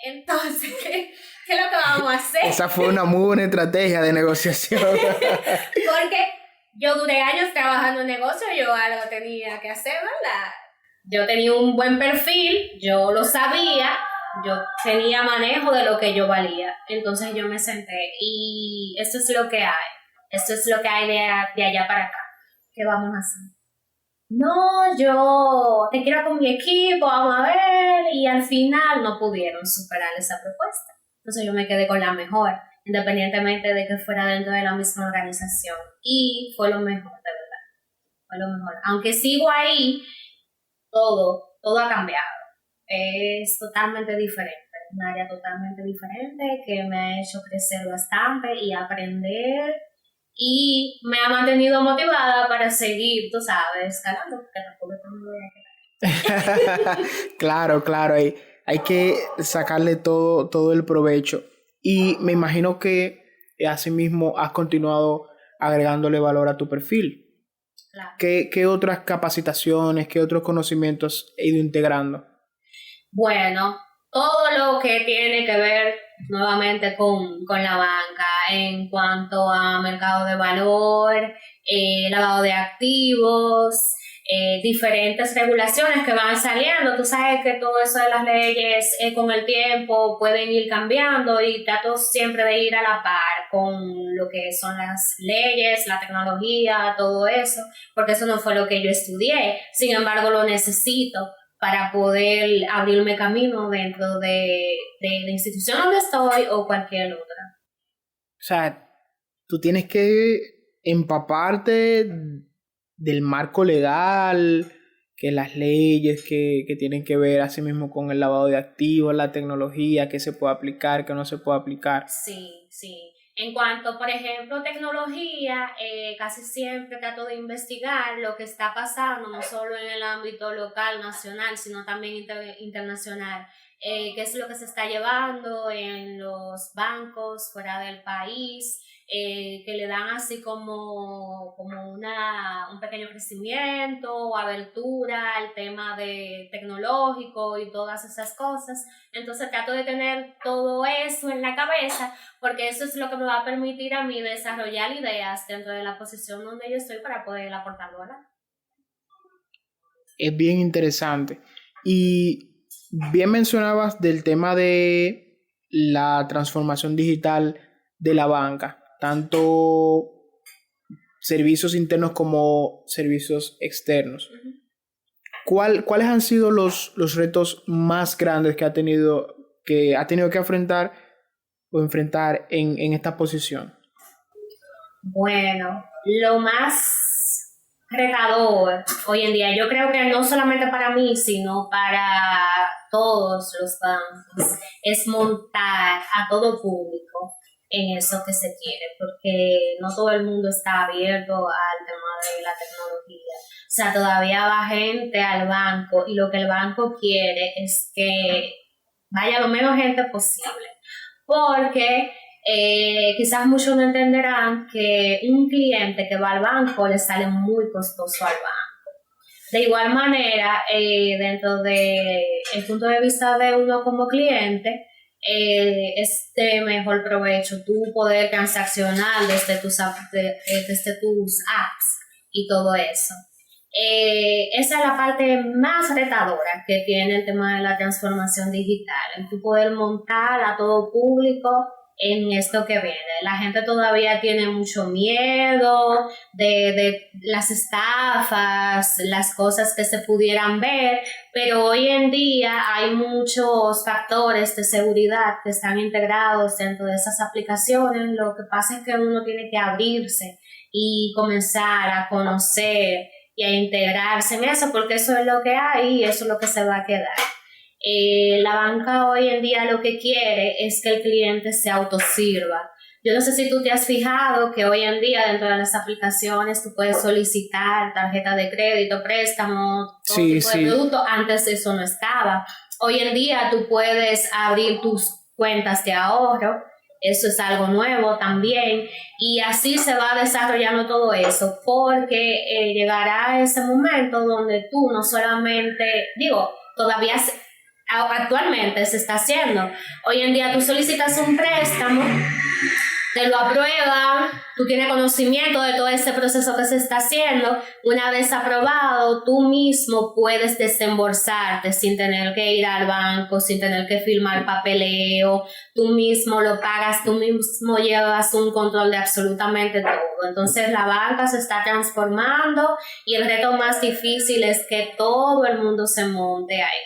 Entonces, ¿qué es lo que vamos a hacer? Esa fue una muy buena estrategia de negociación. Porque yo duré años trabajando en negocio, yo algo tenía que hacer, ¿verdad? Yo tenía un buen perfil, yo lo sabía, yo tenía manejo de lo que yo valía. Entonces yo me senté y esto es lo que hay. Esto es lo que hay de allá para acá. ¿Qué vamos a hacer? No, yo te quiero con mi equipo, vamos a ver. Y al final no pudieron superar esa propuesta. Entonces yo me quedé con la mejor, independientemente de que fuera dentro de la misma organización. Y fue lo mejor, de verdad. Fue lo mejor. Aunque sigo ahí, todo ha cambiado. Es totalmente diferente. Un área totalmente diferente que me ha hecho crecer bastante y aprender. Y me ha mantenido motivada para seguir, tú sabes, ganando, porque tampoco me voy a quedar. Claro, hay que sacarle todo el provecho. Y me imagino que asimismo has continuado agregándole valor a tu perfil. Claro. ¿Qué otras capacitaciones, qué otros conocimientos he ido integrando? Bueno, todo lo que tiene que ver nuevamente con la banca en cuanto a mercado de valor, lavado de activos, diferentes regulaciones que van saliendo. Tú sabes que todo eso de las leyes con el tiempo pueden ir cambiando y trato siempre de ir a la par con lo que son las leyes, la tecnología, todo eso, porque eso no fue lo que yo estudié. Sin embargo, lo necesito para poder abrirme camino dentro de la institución donde estoy o cualquier otra. O sea, tú tienes que empaparte del marco legal, que las leyes que tienen que ver así mismo con el lavado de activos, la tecnología, qué se puede aplicar, qué no se puede aplicar. Sí. En cuanto, por ejemplo, tecnología, casi siempre trato de investigar lo que está pasando, no solo en el ámbito local, nacional, sino también internacional. Qué es lo que se está llevando en los bancos fuera del país, que le dan así como un pequeño crecimiento o abertura al tema de tecnológico y todas esas cosas. Entonces trato de tener todo eso en la cabeza, porque eso es lo que me va a permitir a mí desarrollar ideas dentro de la posición donde yo estoy para poder aportar valor. Es bien interesante. Y bien mencionabas del tema de la transformación digital de la banca, tanto servicios internos como servicios externos. ¿Cuáles han sido los retos más grandes que ha tenido que enfrentar en esta posición? Bueno, lo más retador hoy en día, yo creo que no solamente para mí, sino para todos los bancos, es montar a todo público en eso que se quiere, porque no todo el mundo está abierto al tema de la tecnología. O sea, todavía va gente al banco y lo que el banco quiere es que vaya lo menos gente posible, porque quizás muchos no entenderán que un cliente que va al banco le sale muy costoso al banco. De igual manera, dentro del punto de vista de uno como cliente, es de mejor provecho tú poder transaccionar desde tus apps y todo eso. Esa es la parte más retadora que tiene el tema de la transformación digital, en tu poder montar a todo público en esto que viene. La gente todavía tiene mucho miedo de las estafas, las cosas que se pudieran ver, pero hoy en día hay muchos factores de seguridad que están integrados dentro de esas aplicaciones. Lo que pasa es que uno tiene que abrirse y comenzar a conocer y a integrarse en eso, porque eso es lo que hay y eso es lo que se va a quedar. La banca hoy en día lo que quiere es que el cliente se autosirva. Yo no sé si tú te has fijado que hoy en día dentro de las aplicaciones tú puedes solicitar tarjeta de crédito, préstamo, todo Sí, tipo de sí. producto. Antes eso no estaba. Hoy en día tú puedes abrir tus cuentas de ahorro. Eso es algo nuevo también. Y así se va desarrollando todo eso, porque llegará ese momento donde tú no solamente, todavía actualmente se está haciendo. Hoy en día tú solicitas un préstamo, te lo aprueban, tú tienes conocimiento de todo ese proceso que se está haciendo. Una vez aprobado, tú mismo puedes desembolsarte sin tener que ir al banco, sin tener que firmar papeleo, tú mismo lo pagas, tú mismo llevas un control de absolutamente todo. Entonces la banca se está transformando y el reto más difícil es que todo el mundo se monte ahí.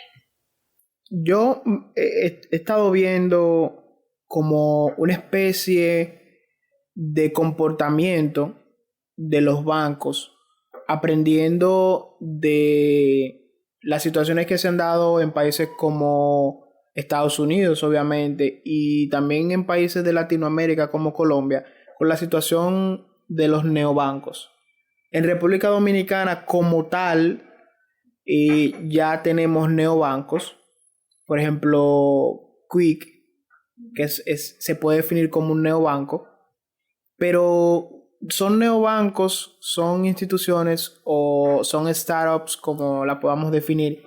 Yo he estado viendo como una especie de comportamiento de los bancos, aprendiendo de las situaciones que se han dado en países como Estados Unidos, obviamente, y también en países de Latinoamérica como Colombia, con la situación de los neobancos. En República Dominicana como tal, ya tenemos neobancos. Por ejemplo, Quick, que se puede definir como un neobanco, pero son neobancos, son instituciones o son startups, como la podamos definir,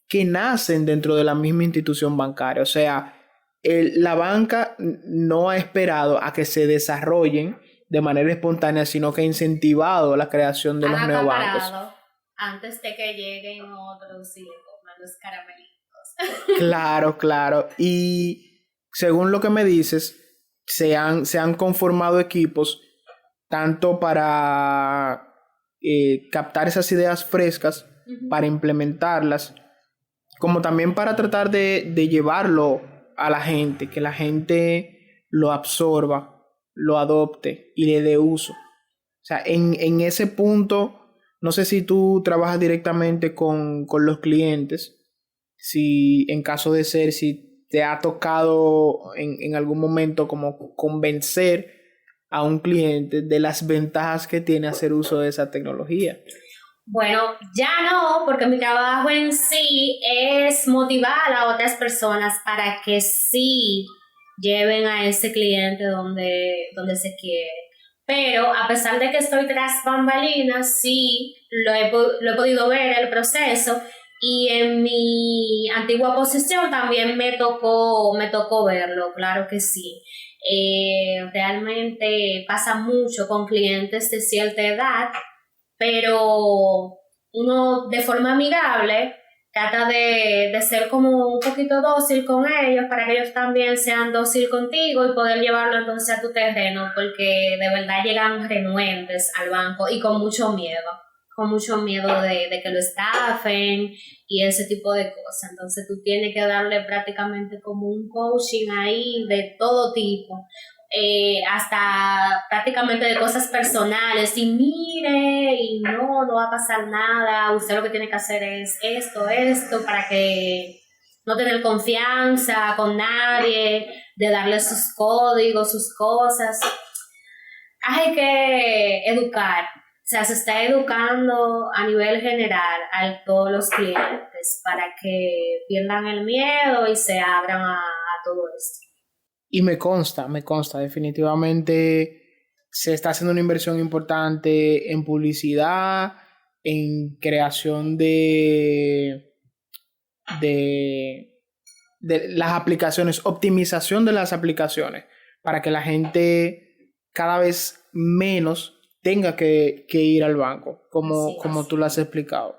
que nacen dentro de la misma institución bancaria. O sea, la banca no ha esperado a que se desarrollen de manera espontánea, sino que ha incentivado la creación de los Han neobancos. acaparado antes de que lleguen otros y le coman los caramelitos. Claro, claro. Y según lo que me dices, se han conformado equipos tanto para captar esas ideas frescas, para implementarlas, como también para tratar de llevarlo a la gente, que la gente lo absorba, lo adopte y le dé uso. O sea, en ese punto, no sé si tú trabajas directamente con los clientes, si en caso de ser, si te ha tocado en algún momento como convencer a un cliente de las ventajas que tiene hacer uso de esa tecnología. Bueno, ya no, porque mi trabajo en sí es motivar a otras personas para que sí lleven a ese cliente donde se quiere. Pero a pesar de que estoy tras bambalinas, sí lo he podido ver el proceso, y en mi antigua posición también me tocó verlo, claro que sí. Realmente pasa mucho con clientes de cierta edad, pero uno de forma amigable trata de ser como un poquito dócil con ellos para que ellos también sean dócil contigo y poder llevarlo entonces a tu terreno, porque de verdad llegan renuentes al banco y con mucho miedo de que lo estafen y ese tipo de cosas. Entonces tú tienes que darle prácticamente como un coaching ahí de todo tipo, hasta prácticamente de cosas personales, y mire, y no va a pasar nada, usted lo que tiene que hacer es esto, para que no tener confianza con nadie, de darle sus códigos, sus cosas. Hay que educar, o sea, se está educando a nivel general a todos los clientes para que pierdan el miedo y se abran a todo esto. Y me consta, definitivamente se está haciendo una inversión importante en publicidad, en creación de de las aplicaciones, optimización de las aplicaciones, para que la gente cada vez menos tenga que ir al banco, como tú lo has explicado.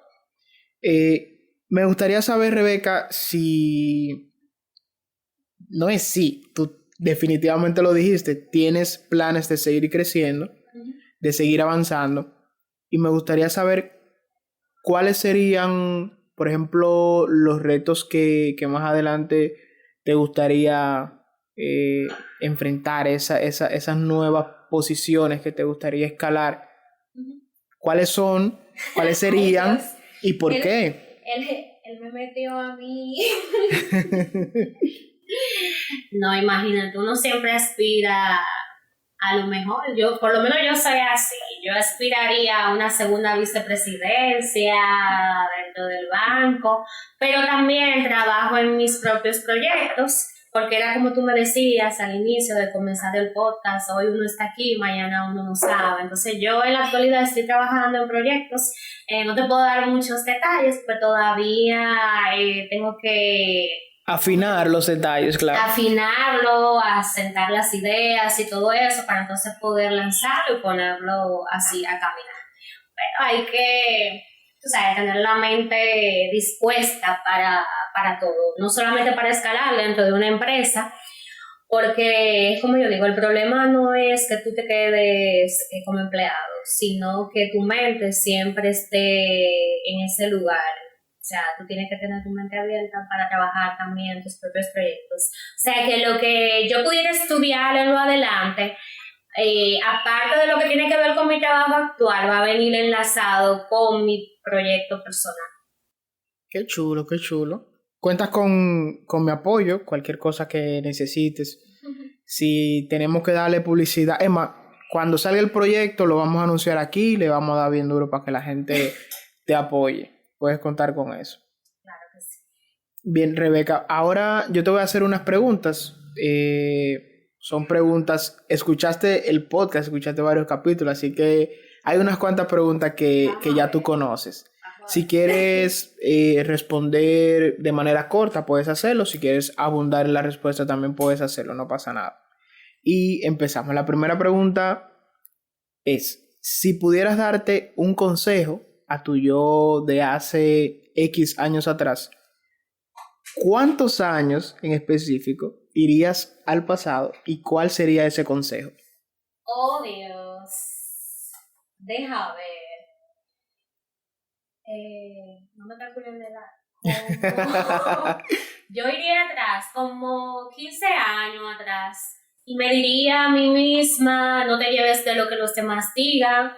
Me gustaría saber, Rebeca, si... No es si, tú definitivamente lo dijiste, tienes planes de seguir creciendo, de seguir avanzando, y me gustaría saber cuáles serían, por ejemplo, los retos que más adelante te gustaría enfrentar, esas nuevas posiciones que te gustaría escalar. ¿Cuáles son? ¿Cuáles serían? ¿Y por qué? Él me metió a mí. No, imagínate, uno siempre aspira a lo mejor. Por lo menos yo soy así. Yo aspiraría a una segunda vicepresidencia dentro del banco, pero también trabajo en mis propios proyectos, porque era como tú me decías al inicio de comenzar el podcast, hoy uno está aquí, mañana uno no sabe. Entonces yo en la actualidad estoy trabajando en proyectos, no te puedo dar muchos detalles, pero todavía tengo que afinar los detalles, claro. Afinarlo, asentar las ideas y todo eso para entonces poder lanzarlo y ponerlo así a caminar. Pero hay que, tú sabes, tener la mente dispuesta para todo, no solamente para escalar dentro de una empresa, porque es como yo digo, el problema no es que tú te quedes como empleado, sino que tu mente siempre esté en ese lugar. O sea, tú tienes que tener tu mente abierta para trabajar también en tus propios proyectos. O sea, que lo que yo pudiera estudiar en lo adelante, aparte de lo que tiene que ver con mi trabajo actual, va a venir enlazado con mi proyecto personal. Qué chulo, qué chulo. Cuentas con mi apoyo, cualquier cosa que necesites. Si tenemos que darle publicidad, es más, cuando salga el proyecto lo vamos a anunciar aquí, le vamos a dar bien duro para que la gente te apoye. Puedes contar con eso. Claro que sí. Bien, Rebeca, ahora yo te voy a hacer unas preguntas. Son preguntas, escuchaste el podcast, escuchaste varios capítulos, así que hay unas cuantas preguntas que ya tú conoces. Si quieres responder de manera corta, puedes hacerlo. Si quieres abundar en la respuesta, también puedes hacerlo, no pasa nada. Y empezamos. La primera pregunta es, si pudieras darte un consejo a tu yo de hace X años atrás, ¿cuántos años en específico irías al pasado y cuál sería ese consejo? Oh, Dios. Deja ver. No me calculen la edad. Yo iría atrás, como 15 años atrás, y me diría a mí misma, no te lleves de lo que los demás digan,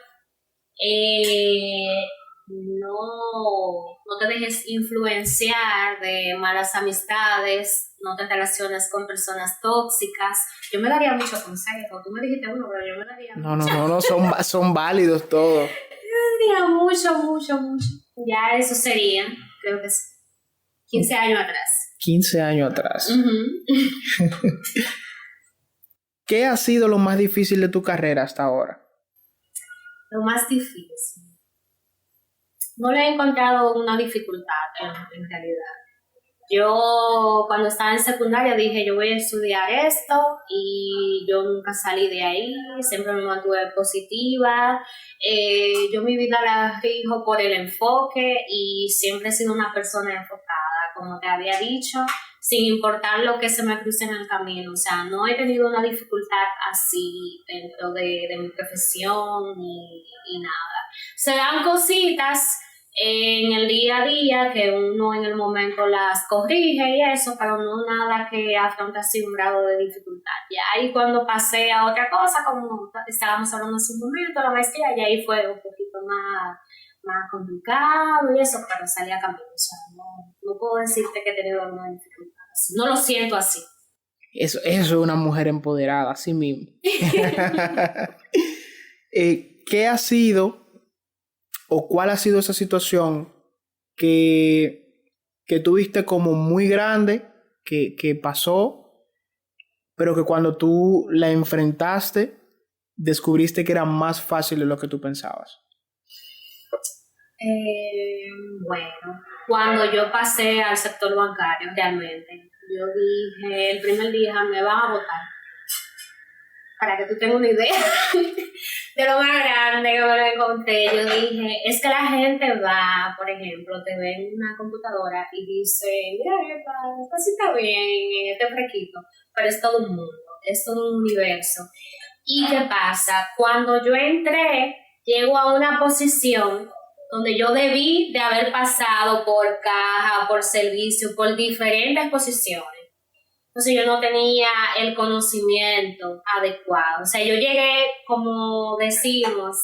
no te dejes influenciar de malas amistades, no te relaciones con personas tóxicas. Yo me daría mucho consejo, tú me dijiste uno, pero yo me daría No, son válidos todos. Yo me daría mucho. Ya eso sería, creo que sí, 15 años atrás. 15 años atrás. Uh-huh. ¿Qué ha sido lo más difícil de tu carrera hasta ahora? Lo más difícil. No le he encontrado una dificultad en realidad. Yo cuando estaba en secundaria dije yo voy a estudiar esto y yo nunca salí de ahí, siempre me mantuve positiva. Yo mi vida la rijo por el enfoque y siempre he sido una persona enfocada, como te había dicho, sin importar lo que se me cruce en el camino. O sea, no he tenido una dificultad así dentro de mi profesión ni nada. Se dan cositas en el día a día que uno en el momento las corrige y eso, pero no nada que afronte así un grado de dificultad. Ya ahí cuando pasé a otra cosa, como estábamos hablando hace un momento, la maestría, ya ahí fue un poquito más complicado y eso, pero salí a camino. O sea, no puedo decirte que he tenido alguna dificultad así. No lo siento así. Eso es una mujer empoderada, así mismo. ¿Qué ha sido o cuál ha sido esa situación que tuviste como muy grande, que pasó, pero que cuando tú la enfrentaste, descubriste que era más fácil de lo que tú pensabas? Bueno, cuando yo pasé al sector bancario, realmente, Yo dije, el primer día me van a votar. Para que tú tengas una idea de lo más grande que me lo encontré, yo dije, es que la gente va, por ejemplo, te ve en una computadora y dice, mira, esta sí está bien, este fresquito, pero es todo un mundo, es todo un universo. ¿Y qué pasa? Cuando yo entré, llego a una posición donde yo debí de haber pasado por caja, por servicio, por diferentes posiciones. Entonces yo no tenía el conocimiento adecuado. O sea, yo llegué, como decimos,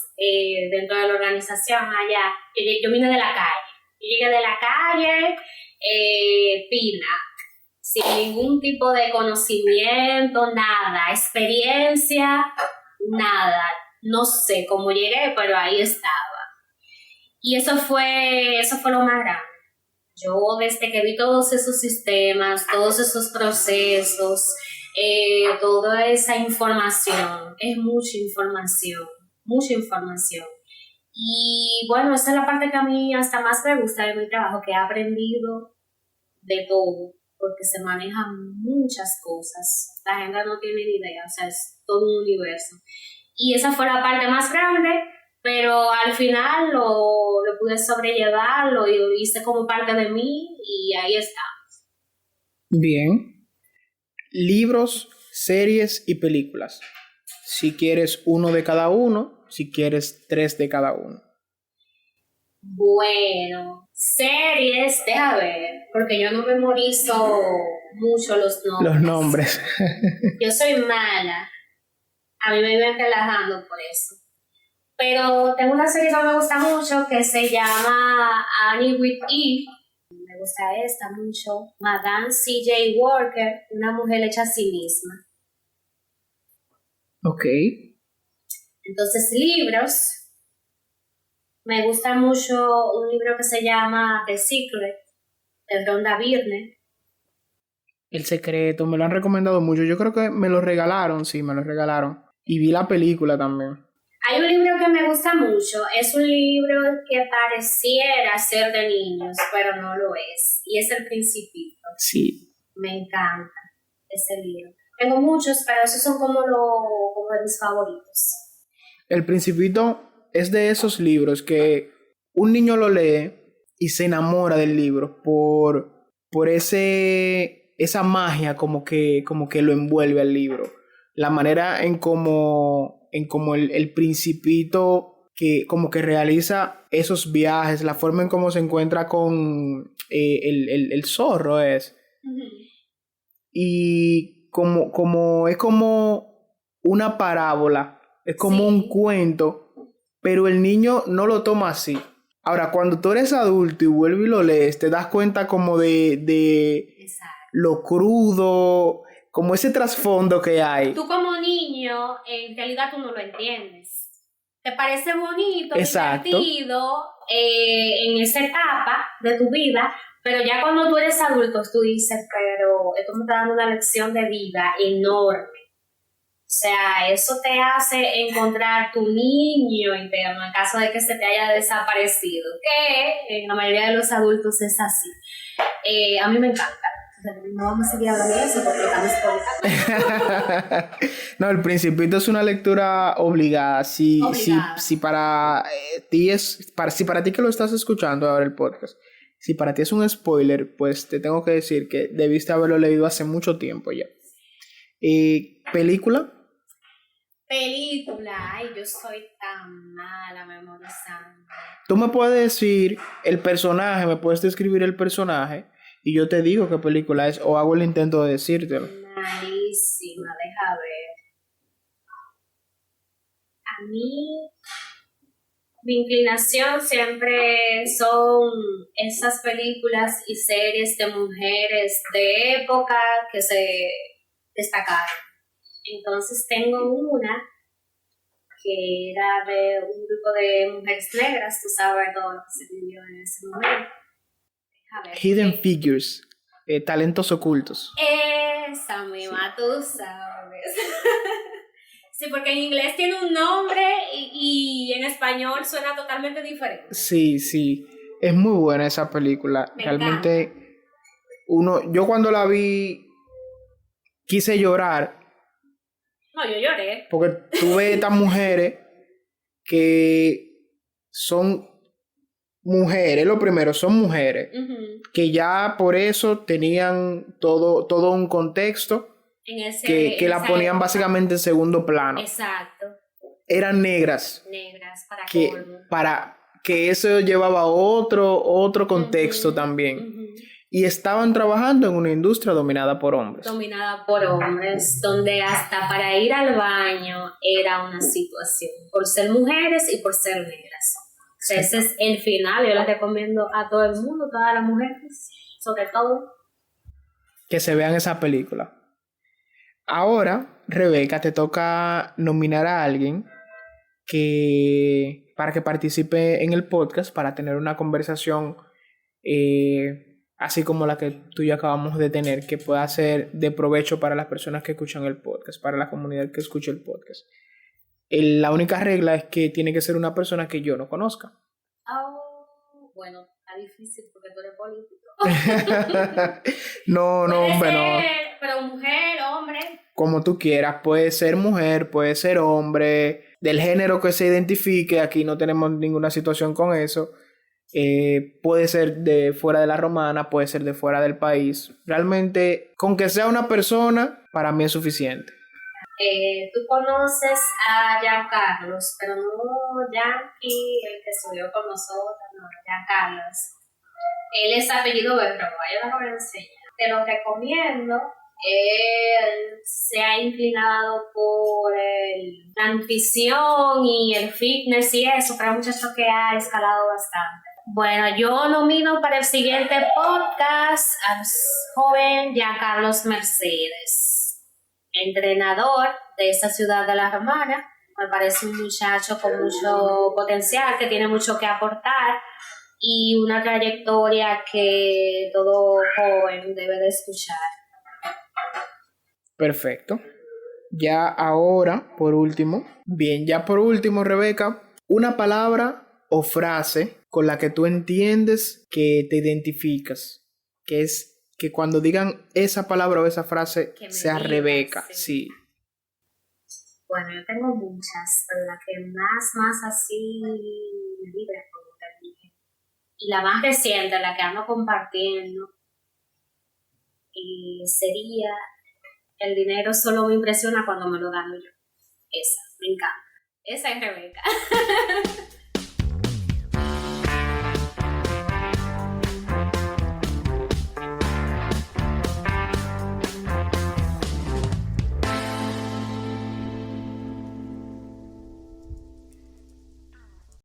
dentro de la organización allá, yo vine de la calle. Yo llegué de la calle, fina, sin ningún tipo de conocimiento, nada, experiencia, nada. No sé cómo llegué, pero ahí estaba. Y eso fue lo más grande. Yo desde que vi todos esos sistemas, todos esos procesos, toda esa información, es mucha información. Y bueno, esa es la parte que a mí hasta más me gusta de mi trabajo, que he aprendido de todo, porque se manejan muchas cosas. La gente no tiene ni idea, o sea, es todo un universo. Y esa fue la parte más grande, pero al final lo pude sobrellevar, lo hice como parte de mí y ahí está. Bien. Libros, series y películas. Si quieres uno de cada uno, si quieres 3 de cada uno. Bueno, series, deja ver, porque yo no memorizo mucho los nombres. Los nombres. Yo soy mala. A mí me viven relajando por eso. Pero tengo una serie que me gusta mucho que se llama Annie with E. Me gusta esta mucho. Madame C.J. Walker, una mujer hecha a sí misma. Ok. Entonces, libros. Me gusta mucho un libro que se llama The Secret, de Rhonda Byrne. El secreto, me lo han recomendado mucho. Yo creo que me lo regalaron, sí, me lo regalaron. Y vi la película también. Hay un libro que me gusta mucho, es un libro que pareciera ser de niños, pero no lo es, y es El Principito. Sí. Me encanta ese libro. Tengo muchos, pero esos son como de mis favoritos. El Principito es de esos libros que un niño lo lee y se enamora del libro por esa magia como que lo envuelve al libro. La manera en como el Principito que como que realiza esos viajes, la forma en cómo se encuentra con el zorro es. Uh-huh. Y como es como una parábola, es como Sí. un cuento, pero el niño no lo toma así. Ahora, cuando tú eres adulto y vuelves y lo lees, te das cuenta como de lo crudo, como ese trasfondo que hay. Tú como niño, en realidad tú no lo entiendes. Te parece bonito, Exacto, divertido, en esa etapa de tu vida, pero ya cuando tú eres adulto, tú dices, pero esto me está dando una lección de vida enorme. O sea, eso te hace encontrar tu niño interno en caso de que se te haya desaparecido, que en la mayoría de los adultos es así. A mí me encanta. No vamos a seguir hablando de eso porque estamos por No, El Principito es una lectura obligada. Si para ti si para ti que lo estás escuchando ahora el podcast, si para ti es un spoiler, pues te tengo que decir que debiste haberlo leído hace mucho tiempo ya. ¿Película? Ay, yo soy tan mala memorizando. Tú me puedes decir el personaje, me puedes describir el personaje y yo te digo qué película es o hago el intento de decírtelo. Malísima, deja ver. A mí, mi inclinación siempre son esas películas y series de mujeres de época que se destacaron. Entonces tengo una que era de un grupo de mujeres negras, tú sabes todo lo que se vivió en ese momento. Hidden Figures, talentos ocultos. Esa misma, sí. Tú sabes. Sí, porque en inglés tiene un nombre y en español suena totalmente diferente. Sí, es muy buena esa película. Realmente yo cuando la vi quise llorar. No, yo lloré. Porque tú ves estas mujeres que son mujeres, lo primero, son mujeres, que ya por eso tenían todo un contexto que la ponían básicamente en segundo plano. Exacto. Eran negras. Negras, para que eso llevaba a otro contexto también. Y estaban trabajando en una industria dominada por hombres. Donde hasta para ir al baño era una situación, por ser mujeres y por ser negras. O sea, ese es el final. Yo les recomiendo a todo el mundo, todas las mujeres, sobre todo, que se vean esa película. Ahora, Rebeca, te toca nominar a alguien para que participe en el podcast, para tener una conversación así como la que tú y yo acabamos de tener, que pueda ser de provecho para las personas que escuchan el podcast, para la comunidad que escucha el podcast. La única regla es que tiene que ser una persona que yo no conozca. Bueno, está difícil porque tú eres político. No, hombre, no. Pero mujer, hombre. Como tú quieras, puede ser mujer, puede ser hombre, del género que se identifique, aquí no tenemos ninguna situación con eso. Puede ser de fuera de la romana, puede ser de fuera del país. Realmente, con que sea una persona, para mí es suficiente. Tú conoces a Giancarlos, pero no Yankee, el que estudió con nosotros, no, Giancarlos. Él es apellido Berroa, yo lo voy a enseñar. Te lo recomiendo. Él se ha inclinado por la nutrición y el fitness y eso, pero es un muchacho que ha escalado bastante. Bueno, yo nomino para el siguiente podcast al joven Giancarlos Mercedes, entrenador de esta ciudad de La Romana. Me parece un muchacho con mucho potencial, que tiene mucho que aportar y una trayectoria que todo joven debe de escuchar. Perfecto. Ya ahora, por último, Rebeca, una palabra o frase con la que tú entiendes que te identificas, que es que cuando digan esa palabra o esa frase sea Rebeca, sí. Bueno, yo tengo muchas, pero la que más así me vibra, como te dije. Y la más reciente, la que ando compartiendo, sería: el dinero solo me impresiona cuando me lo gano yo. Esa, me encanta. Esa es Rebeca.